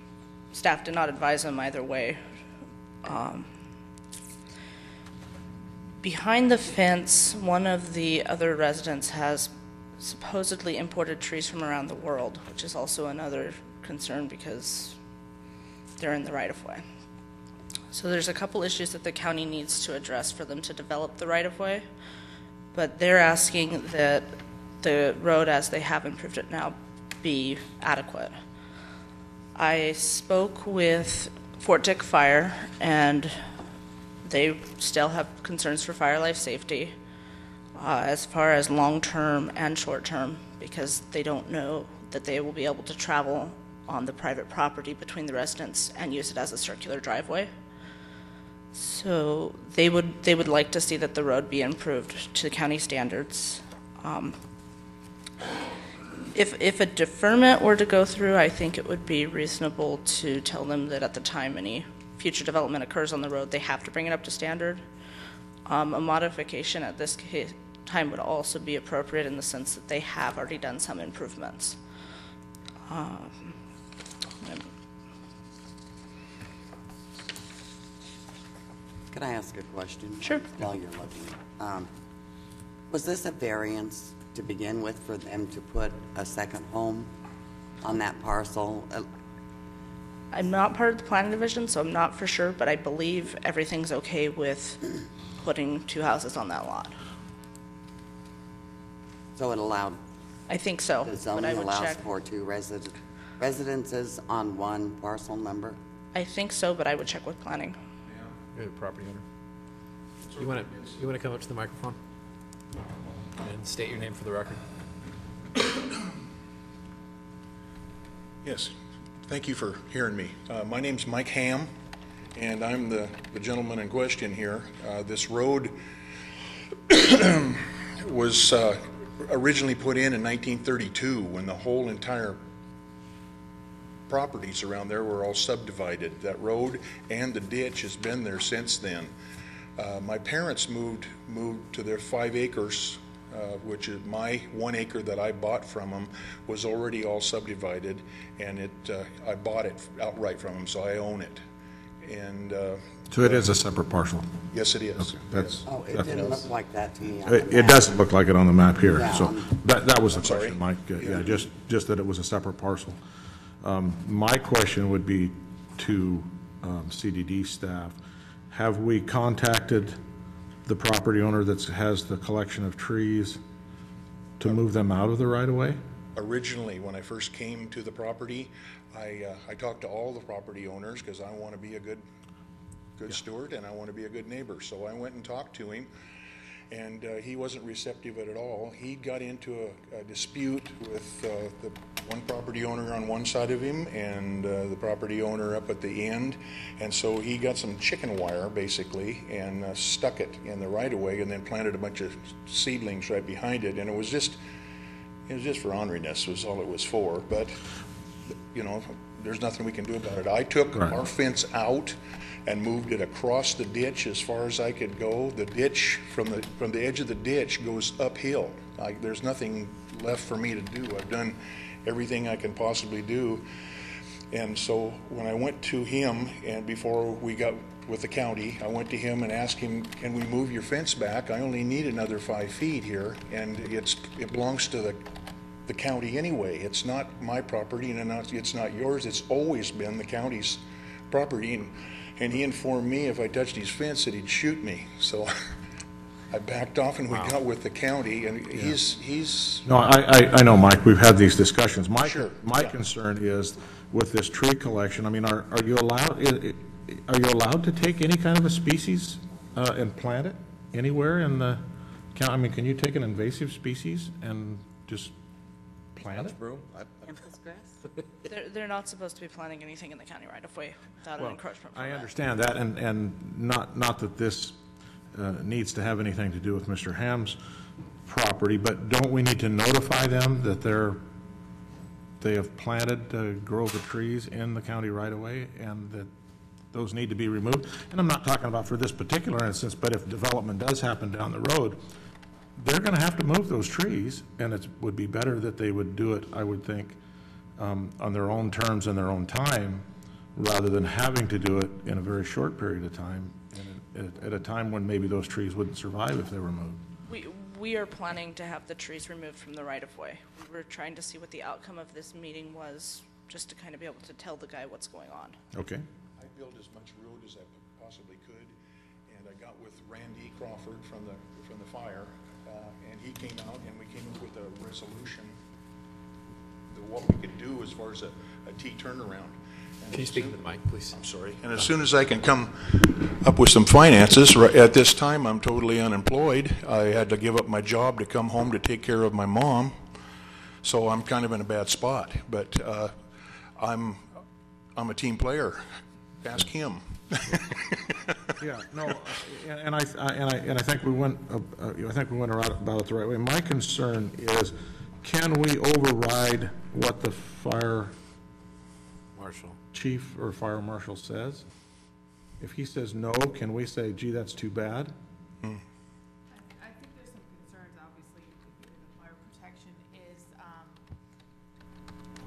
staff did not advise them either way. Behind the fence, one of the other residents has supposedly imported trees from around the world, which is also another concern because they're in the right-of-way. So there's a couple issues that the county needs to address for them to develop the right-of-way, but they're asking that the road as they have improved it now be adequate. I spoke with Fort Dix Fire, and they still have concerns for fire life safety as far as long-term and short-term, because they don't know that they will be able to travel on the private property between the residents and use it as a circular driveway. So they would like to see that the road be improved to county standards. If a deferment were to go through, I think it would be reasonable to tell them that at the time any future development occurs on the road, they have to bring it up to standard. A modification at this time would also be appropriate in the sense that they have already done some improvements. Could I ask a question? Sure. While you're looking. Was this a variance to begin with for them to put a second home on that parcel? I'm not part of the planning division, so I'm not for sure, but I believe everything's okay with putting 2 houses on that lot. So it allowed, I think so, the but I zoning would allows check. for 2 residences on one parcel number? I think so, but I would check with planning. You're the property owner. You want to come up to the microphone and state your name for the record? Yes, thank you for hearing me. My name's Mike Ham, and I'm the gentleman in question here. This road was originally put in 1932 when the whole entire properties around there were all subdivided. That road and the ditch has been there since then. My parents moved to their 5 acres, which is my 1 acre that I bought from them, was already all subdivided, and I bought it outright from them, so I own it. And So it is a separate parcel? yes, it is. Okay, that's, Oh, it didn't look like that to me. it doesn't look like it on the map here, Yeah. so that was the sorry? question, Mike. Yeah, just that it was a separate parcel. My question would be to CDD staff. Have we contacted the property owner that has the collection of trees to move them out of the right-of-way? Originally, when I first came to the property, I talked to all the property owners because I want to be a good steward and I want to be a good neighbor. So I went and talked to him, and he wasn't receptive at all. He got into a dispute with the one property owner on one side of him and the property owner up at the end, and so he got some chicken wire basically and stuck it in the right-of-way and then planted a bunch of seedlings right behind it, and it was just for orneriness was all it was for. But you know, there's nothing we can do about it. I took our fence out and moved it across the ditch as far as I could go. The ditch, from the edge of the ditch, goes uphill. There's nothing left for me to do. I've done everything I can possibly do. And so when I went to him, and before we got with the county, I went to him and asked him, can we move your fence back? I only need another 5 feet here, and it belongs to the county anyway. It's not my property, and it's not yours. It's always been the county's property. And he informed me if I touched his fence that he'd shoot me. So I backed off, and we got with the county, and he's... No, I know, Mike, we've had these discussions. My Sure. concern is with this tree collection, I mean, are you allowed to take any kind of a species and plant it anywhere in the county? I mean, can you take an invasive species and just plant it? Campus grass? They're not supposed to be planting anything in the county right of way without an encroachment I permit. understand that, and not that this needs to have anything to do with Mr. Ham's property, but don't we need to notify them that they have planted a grove of trees in the county right-of-way and that those need to be removed? And I'm not talking about for this particular instance, but if development does happen down the road, they're going to have to move those trees, and it would be better that they would do it, I would think, on their own terms and their own time, rather than having to do it in a very short period of time, and at a time when maybe those trees wouldn't survive if they were moved. We are planning to have the trees removed from the right of way. We were trying to see what the outcome of this meeting was, just to kind of be able to tell the guy what's going on. Okay. I built as much road as I possibly could, and I got with Randy Crawford from the fire, and he came out, and we came up with a resolution what we could do as far as a T turnaround. Can you speak to the mic, please? I'm sorry. And as soon as I can come up with some finances, at this time I'm totally unemployed. I had to give up my job to come home to take care of my mom, so I'm kind of in a bad spot. But I'm a team player. Ask him. Yeah, no, and I think we went about it the right way. My concern is, can we override what the fire Marshal. chief or fire marshal says? If he says no, can we say, gee, that's too bad? I think there's some concerns, obviously, the fire protection is,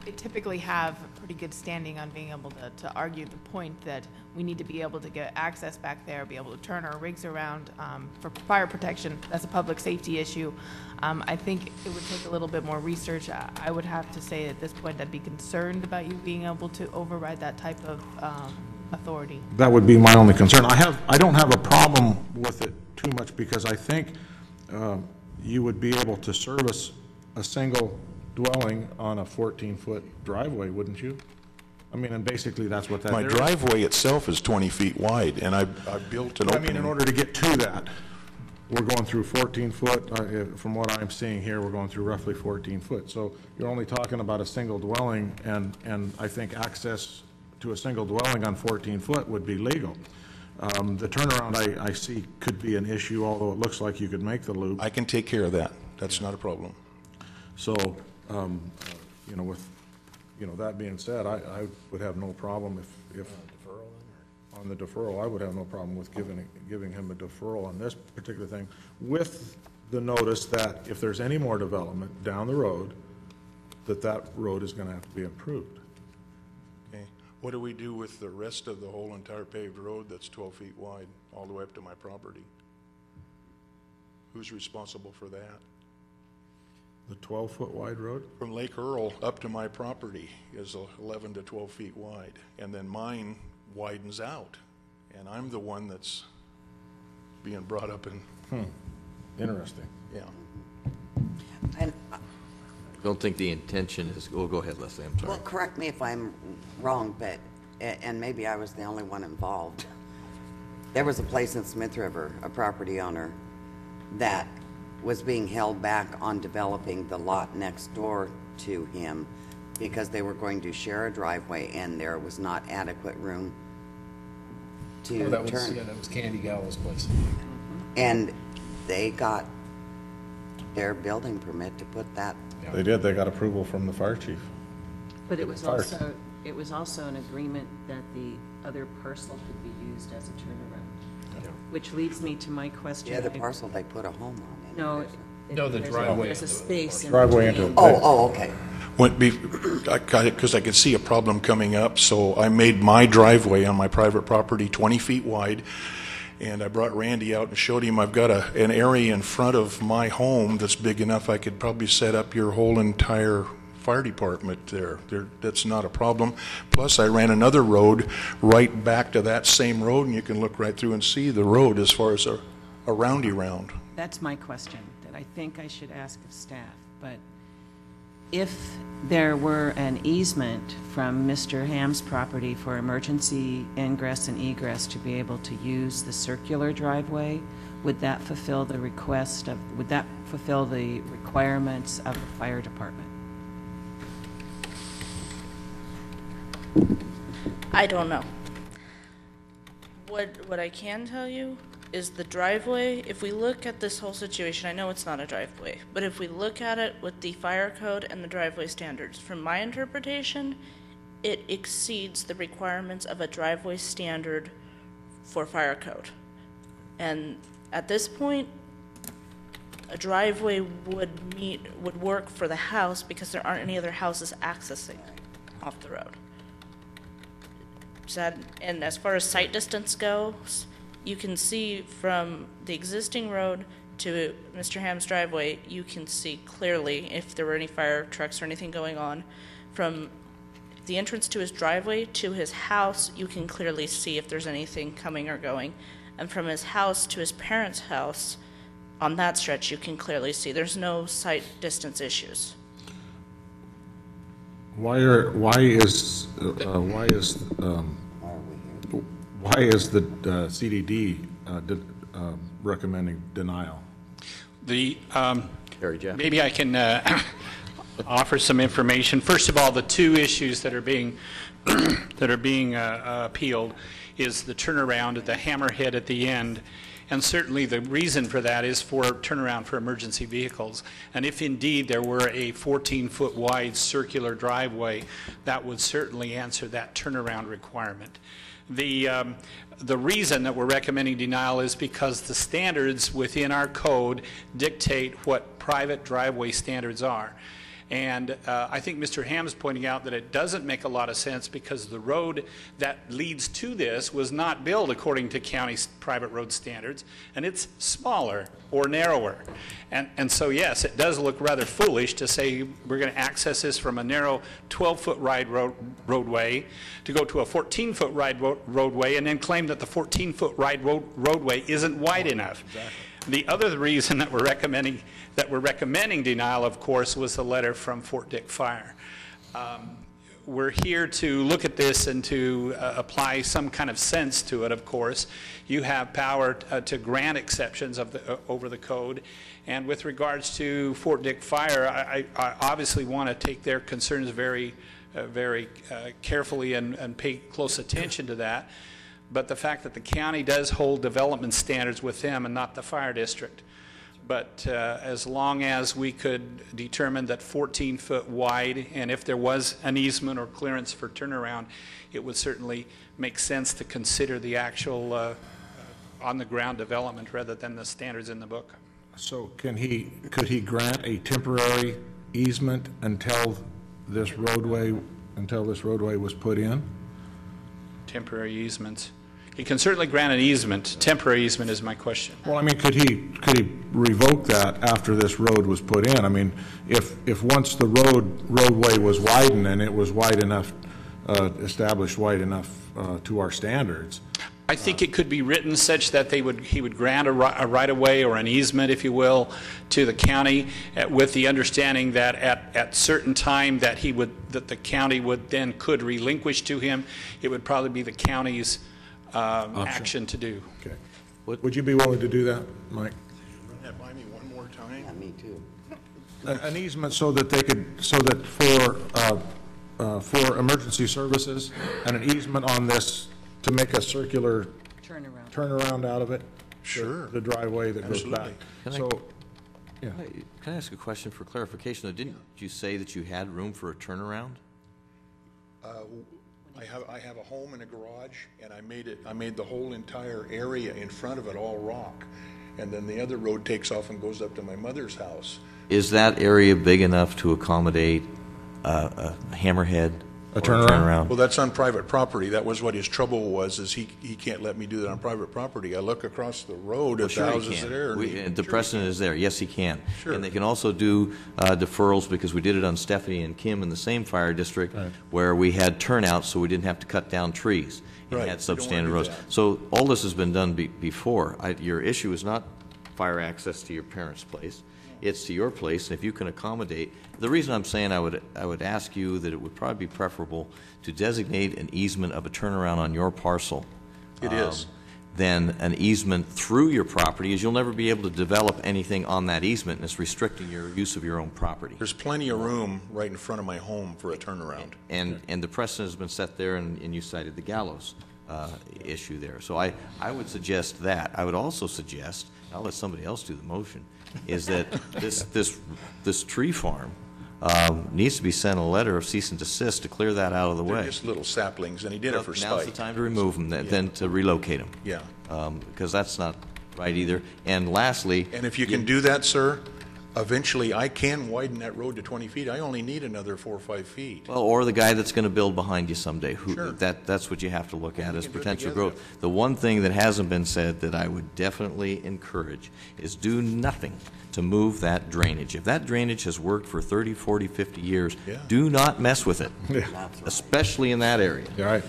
they typically have a pretty good standing on being able to argue the point that we need to be able to get access back there, be able to turn our rigs around for fire protection. That's a public safety issue. I think it would take a little bit more research. I would have to say at this point I'd be concerned about you being able to override that type of authority. That would be my only concern. I don't have a problem with it too much, because I think you would be able to service a single dwelling on a 14-foot driveway, wouldn't you? I mean, and basically that's what that. My driveway itself is 20 feet wide, and I've built an I opening. mean, in order to get to that, we're going through 14 foot, from what I'm seeing here, we're going through roughly 14 foot. So you're only talking about a single dwelling, and I think access to a single dwelling on 14 foot would be legal. The turnaround I see could be an issue, although it looks like you could make the loop. I can take care of that. That's not a problem. So, you know, with, you know, that being said, I would have no problem if on the deferral, I would have no problem with giving him a deferral on this particular thing, with the notice that if there's any more development down the road, that road is gonna have to be improved. Okay. What do we do with the rest of the whole entire paved road that's 12 feet wide, all the way up to my property? Who's responsible for that? The 12-foot wide road? From Lake Earl up to my property is 11 to 12 feet wide, and then mine widens out, and I'm the one that's being brought up in. Interesting. Yeah. And, I don't think the intention is, go ahead, Leslie, I'm sorry. well, correct me if I'm wrong, but, and maybe I was the only one involved. There was a place in Smith River, a property owner, that was being held back on developing the lot next door to him because they were going to share a driveway and there was not adequate room to turn. That was Candy Gallo's place. And they got their building permit to put that. They did, they got approval from the fire chief. But it was also an agreement that the other parcel could be used as a turnaround. Which leads me to my question. The other parcel they put a home on. No. No, the driveway. There's a space. Driveway into it. Oh, okay. Because I could see a problem coming up, so I made my driveway on my private property 20 feet wide, and I brought Randy out and showed him I've got an area in front of my home that's big enough I could probably set up your whole entire fire department there. That's not a problem. Plus, I ran another road right back to that same road, and you can look right through and see the road as far as a roundy round. That's my question that I think I should ask of staff. But if there were an easement from Mr. Ham's property for emergency ingress and egress to be able to use the circular driveway, would that fulfill the requirements of the fire department? I don't know. What I can tell you is the driveway, if we look at this whole situation, I know it's not a driveway, but if we look at it with the fire code and the driveway standards, from my interpretation, it exceeds the requirements of a driveway standard for fire code. And at this point, a driveway would work for the house because there aren't any other houses accessing off the road. And as far as sight distance goes, you can see from the existing road to Mr. Ham's driveway, you can see clearly if there were any fire trucks or anything going on. From the entrance to his driveway to his house, you can clearly see if there's anything coming or going. And from his house to his parents' house, on that stretch, you can clearly see there's no sight distance issues. Why is the CDD recommending denial? Maybe I can offer some information. First of all, the two issues that are being appealed is the turnaround at the hammerhead at the end. And certainly the reason for that is for turnaround for emergency vehicles. And if indeed there were a 14-foot wide circular driveway, that would certainly answer that turnaround requirement. The reason that we're recommending denial is because the standards within our code dictate what private driveway standards are. And I think Mr. Ham's pointing out that it doesn't make a lot of sense because the road that leads to this was not built according to county private road standards, and it's smaller or narrower. And so, yes, it does look rather foolish to say we're going to access this from a narrow 12-foot wide roadway to go to a 14-foot wide roadway and then claim that the 14-foot wide roadway isn't wide enough. Exactly. The other reason that we're recommending denial, of course, was the letter from Fort Dick Fire. we're here to look at this and to apply some kind of sense to it, of course. You have power to grant exceptions over the code. And with regards to Fort Dick Fire, I obviously want to take their concerns very carefully and pay close attention to that. But the fact that the county does hold development standards with them and not the fire district. But as long as we could determine that 14-foot wide, and if there was an easement or clearance for turnaround, it would certainly make sense to consider the actual on-the-ground development rather than the standards in the book. So could he grant a temporary easement until this roadway was put in? Temporary easements. He can certainly grant an easement. Temporary easement is my question. Well, I mean, could he revoke that after this road was put in? I mean, if once the roadway was widened and it was wide enough, established wide enough to our standards. I think it could be written such that he would grant a right-of-way or an easement, if you will, to the county with the understanding that at certain time that the county could relinquish to him. It would probably be the county's action to do. Okay. Would you be willing to do that, Mike? Run that by me one more time. Yeah, me too. An easement so that for emergency services, and an easement on this to make a circular turnaround out of it. Sure. The driveway that goes back. Can I ask a question for clarification? Though, didn't you say that you had room for a turnaround? I have a home and a garage, and I made the whole entire area in front of it all rock, and then the other road takes off and goes up to my mother's house. Is that area big enough to accommodate a hammerhead? A turnaround? Well, that's on private property. That was what his trouble was, is he can't let me do that on private property. I look across the road at the houses there. The precedent is there. Yes, he can. Sure. And they can also do deferrals, because we did it on Stephanie and Kim in the same fire district, where we had turnouts so we didn't have to cut down trees and had substandard roads. So all this has been done before. Your issue is not fire access to your parents' place. It's to your place, and if you can accommodate. The reason I'm saying I would ask you that it would probably be preferable to designate an easement of a turnaround on your parcel. It is. Than an easement through your property, is you'll never be able to develop anything on that easement, and it's restricting your use of your own property. There's plenty of room right in front of my home for a turnaround. And the precedent has been set there, and you cited the gallows issue there. So I would suggest that. I would also suggest, I'll let somebody else do the motion, is that this tree farm needs to be sent a letter of cease and desist to clear that out of the way. They're just little saplings, and he did it for spite. Now's the time to remove them, then to relocate them. Yeah. Because that's not right either. And lastly... And if you can do that, sir, eventually I can widen that road to 20 feet. I only need another 4 or 5 feet. Well, or the guy that's going to build behind you someday. Sure. That's what you have to look at as can do it potential together. growth. The one thing that hasn't been said that I would definitely encourage is do nothing to move that drainage. If that drainage has worked for 30, 40, 50 years, do not mess with it, especially in that area. Yeah, right.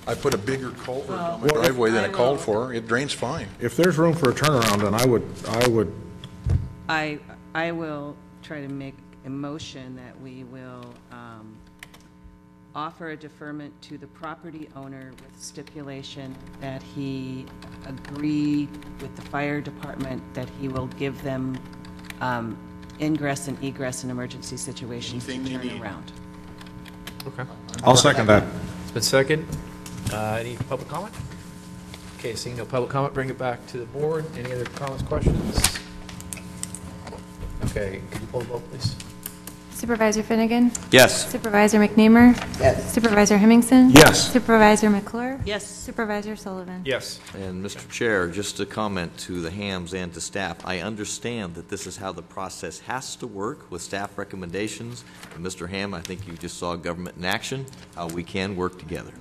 I put a bigger culvert on my driveway than I called for. It drains fine. If there's room for a turnaround, then I will try to make a motion that we will offer a deferment to the property owner with stipulation that he agree with the fire department that he will give them ingress and egress in emergency situations to Anything they turn need. around. Okay. I'll second that. It's been second. Any public comment? Okay, seeing no public comment, bring it back to the board. Any other comments, questions? Okay, could you pull the vote, please? Supervisor Finnegan? Yes. Supervisor McNeamer? Yes. Supervisor Hemmingson? Yes. Supervisor McClure? Yes. Supervisor Sullivan? Yes. And Mr. Chair, just to comment to the hams and to staff, I understand that this is how the process has to work with staff recommendations. And Mr. Ham, I think you just saw government in action, how we can work together.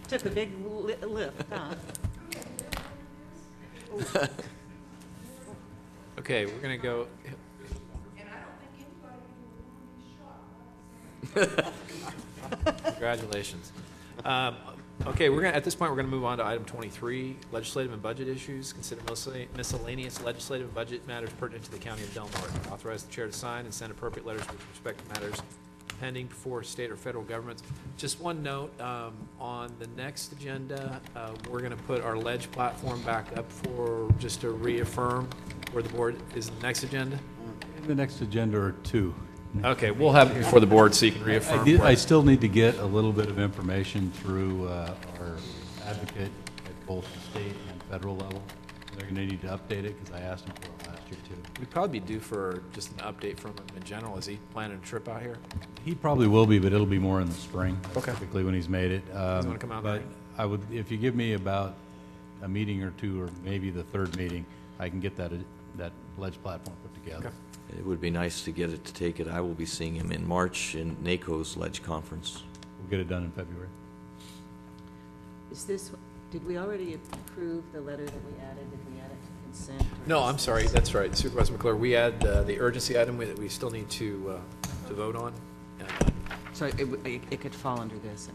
Took a big lift, huh? Okay, we're going to go. Congratulations. Okay, at this point, we're gonna move on to item 23, legislative and budget issues. Consider miscellaneous legislative and budget matters pertinent to the county of Del Norte. Authorize the chair to sign and send appropriate letters with respect to matters pending before state or federal governments. Just one note, on the next agenda, we're gonna put our ledge platform back up just to reaffirm where the board is in the next agenda. The next agenda are two. Okay, we'll have it before the board so you can reaffirm. I still need to get a little bit of information through our advocate at both the state and federal level. They're going to need to update it because I asked them for it last year too. We'd probably be due for just an update from him in general. Is he planning a trip out here? He probably will be, but it'll be more in the spring. That's Okay. typically when he's made it. Doesn't want to come out But there. I would, if you give me about a meeting or two, or maybe the third meeting, I can get that ledge platform put together. Okay. It would be nice to get it to take it. I will be seeing him in March in NACO's Ledge Conference. We'll get it done in February. Did we already approve the letter that we added? Did we add it to consent? Or No, is I'm this- sorry. That's right. Supervisor McClure, we had the urgency item that we still need to vote on. So it could fall under this.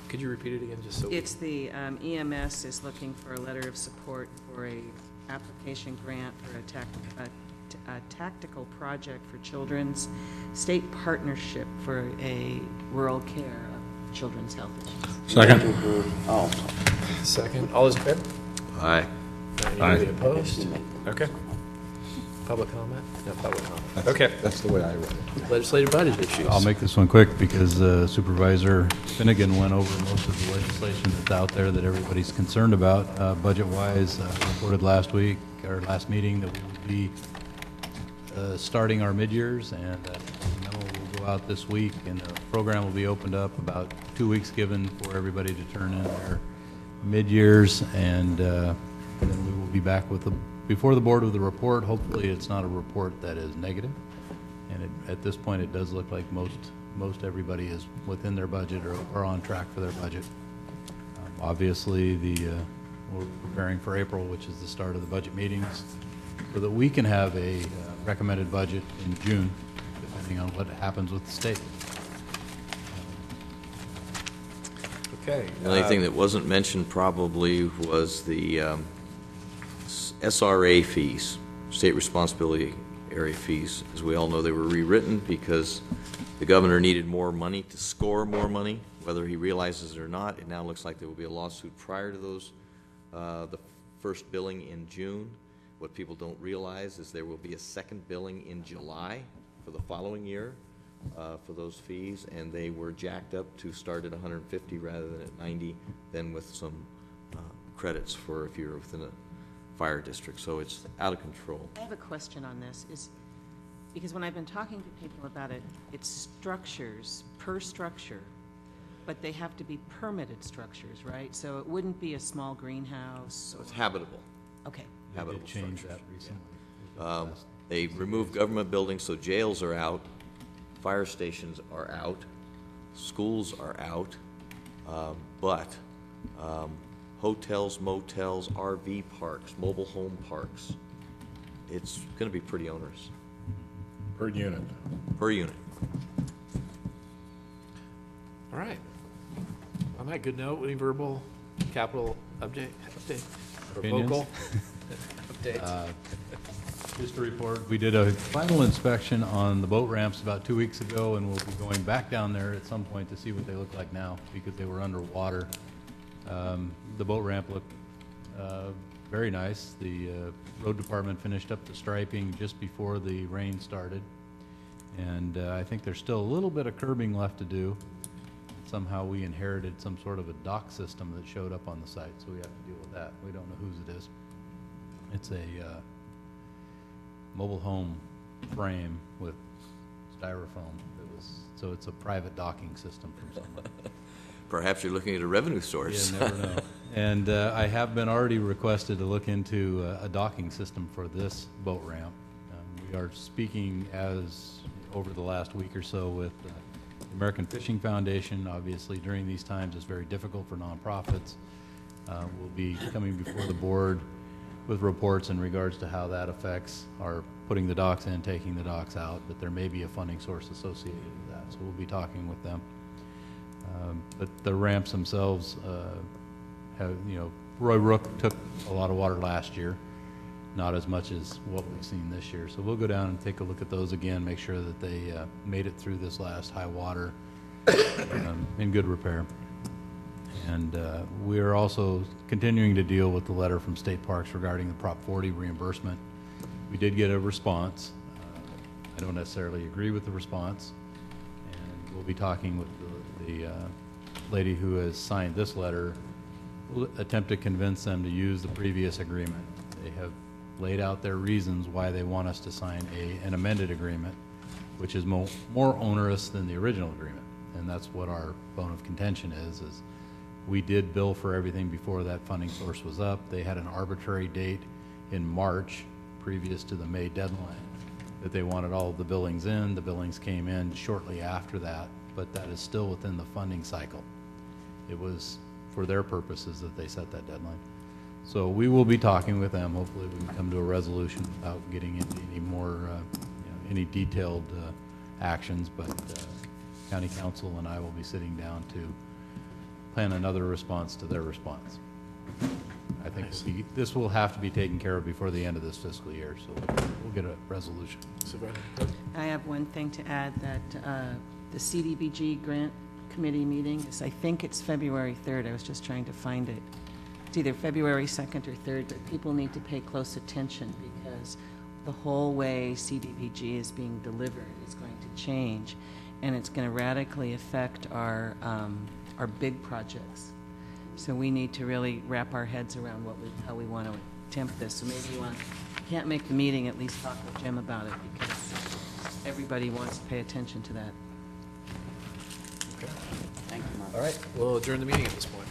Could you repeat it again, just so? It's the EMS is looking for a letter of support for a application grant for a tactical project for children's state partnership for a rural care of children's health issues. Second. Oh, Second. All those in favor? Aye. Anybody opposed? Okay. Public comment? No public comment. Okay. That's the way I read it. Legislative budget issues. I'll make this one quick because Supervisor Finnegan went over most of the legislation that's out there that everybody's concerned about. Budget-wise, reported last week, our last meeting, that we will be starting our mid-years, and the memo will go out this week, and the program will be opened up about 2 weeks given for everybody to turn in their mid-years, and then we will be back before the board with a report. Hopefully, it's not a report that is negative, and at this point, it does look like most everybody is within their budget or on track for their budget. Obviously, we're preparing for April, which is the start of the budget meetings, so that we can have a recommended budget in June, depending on what happens with the state. Okay. The only thing that wasn't mentioned probably was the SRA fees, state responsibility area fees. As we all know, they were rewritten because the governor needed more money to score more money, whether he realizes it or not. It now looks like there will be a lawsuit prior to those, the first billing in June. What people don't realize is there will be a second billing in July for the following year for those fees, and they were jacked up to start at 150 rather than at 90, then with some credits for if you're within a fire district. So it's out of control. I have a question on this, because when I've been talking to people about it, it's structures per structure, but they have to be permitted structures, right? So it wouldn't be a small greenhouse. So it's habitable. Okay. They did change that recently. They removed government buildings, so jails are out, fire stations are out, schools are out, but hotels, motels, RV parks, mobile home parks, it's going to be pretty onerous. Per unit. Per unit. All right. On that good note, any verbal capital update or Opinions? vocal update? Just to report, we did a final inspection on the boat ramps about 2 weeks ago, and we'll be going back down there at some point to see what they look like now, because they were underwater. The boat ramp looked very nice. The road department finished up the striping just before the rain started, and I think there's still a little bit of curbing left to do. Somehow we inherited some sort of a dock system that showed up on the site, so we have to deal with that. We don't know whose it is. It's a mobile home frame with styrofoam. So it's a private docking system from someone. Perhaps you're looking at a revenue source. You never know. And I have been already requested to look into a docking system for this boat ramp. We are speaking over the last week or so with the American Fishing Foundation. Obviously, during these times, it's very difficult for nonprofits. We'll be coming before the board with reports in regards to how that affects our putting the docks in, taking the docks out, but there may be a funding source associated with that. So we'll be talking with them. But the ramps themselves have, Roy Rook took a lot of water last year, not as much as what we've seen this year. So we'll go down and take a look at those again, make sure that they made it through this last high water in good repair. And we are also continuing to deal with the letter from State Parks regarding the Prop 40 reimbursement. We did get a response. I don't necessarily agree with the response, and we'll be talking with the lady who has signed this letter. We'll attempt to convince them to use the previous agreement. They have laid out their reasons why they want us to sign an amended agreement, which is more onerous than the original agreement. And that's what our bone of contention is we did bill for everything before that funding source was up. They had an arbitrary date in March, previous to the May deadline, that they wanted all of the billings in. The billings came in shortly after that, but that is still within the funding cycle. It was for their purposes that they set that deadline. So we will be talking with them. Hopefully we can come to a resolution without getting into any more, any detailed actions, but County Council and I will be sitting down to plan another response to their response. I think this will have to be taken care of before the end of this fiscal year, so we'll get a resolution. I have one thing to add, that the CDBG grant committee meeting is, I think it's February 3rd. I was just trying to find it. It's either February 2nd or 3rd, but people need to pay close attention because the whole way CDBG is being delivered is going to change, and it's going to radically affect our big projects. So we need to really wrap our heads around how we want to attempt this. So maybe can't make the meeting, at least talk with Jim about it, because everybody wants to pay attention to that. Okay. Thank you, Mark. All right, we'll adjourn the meeting at this point.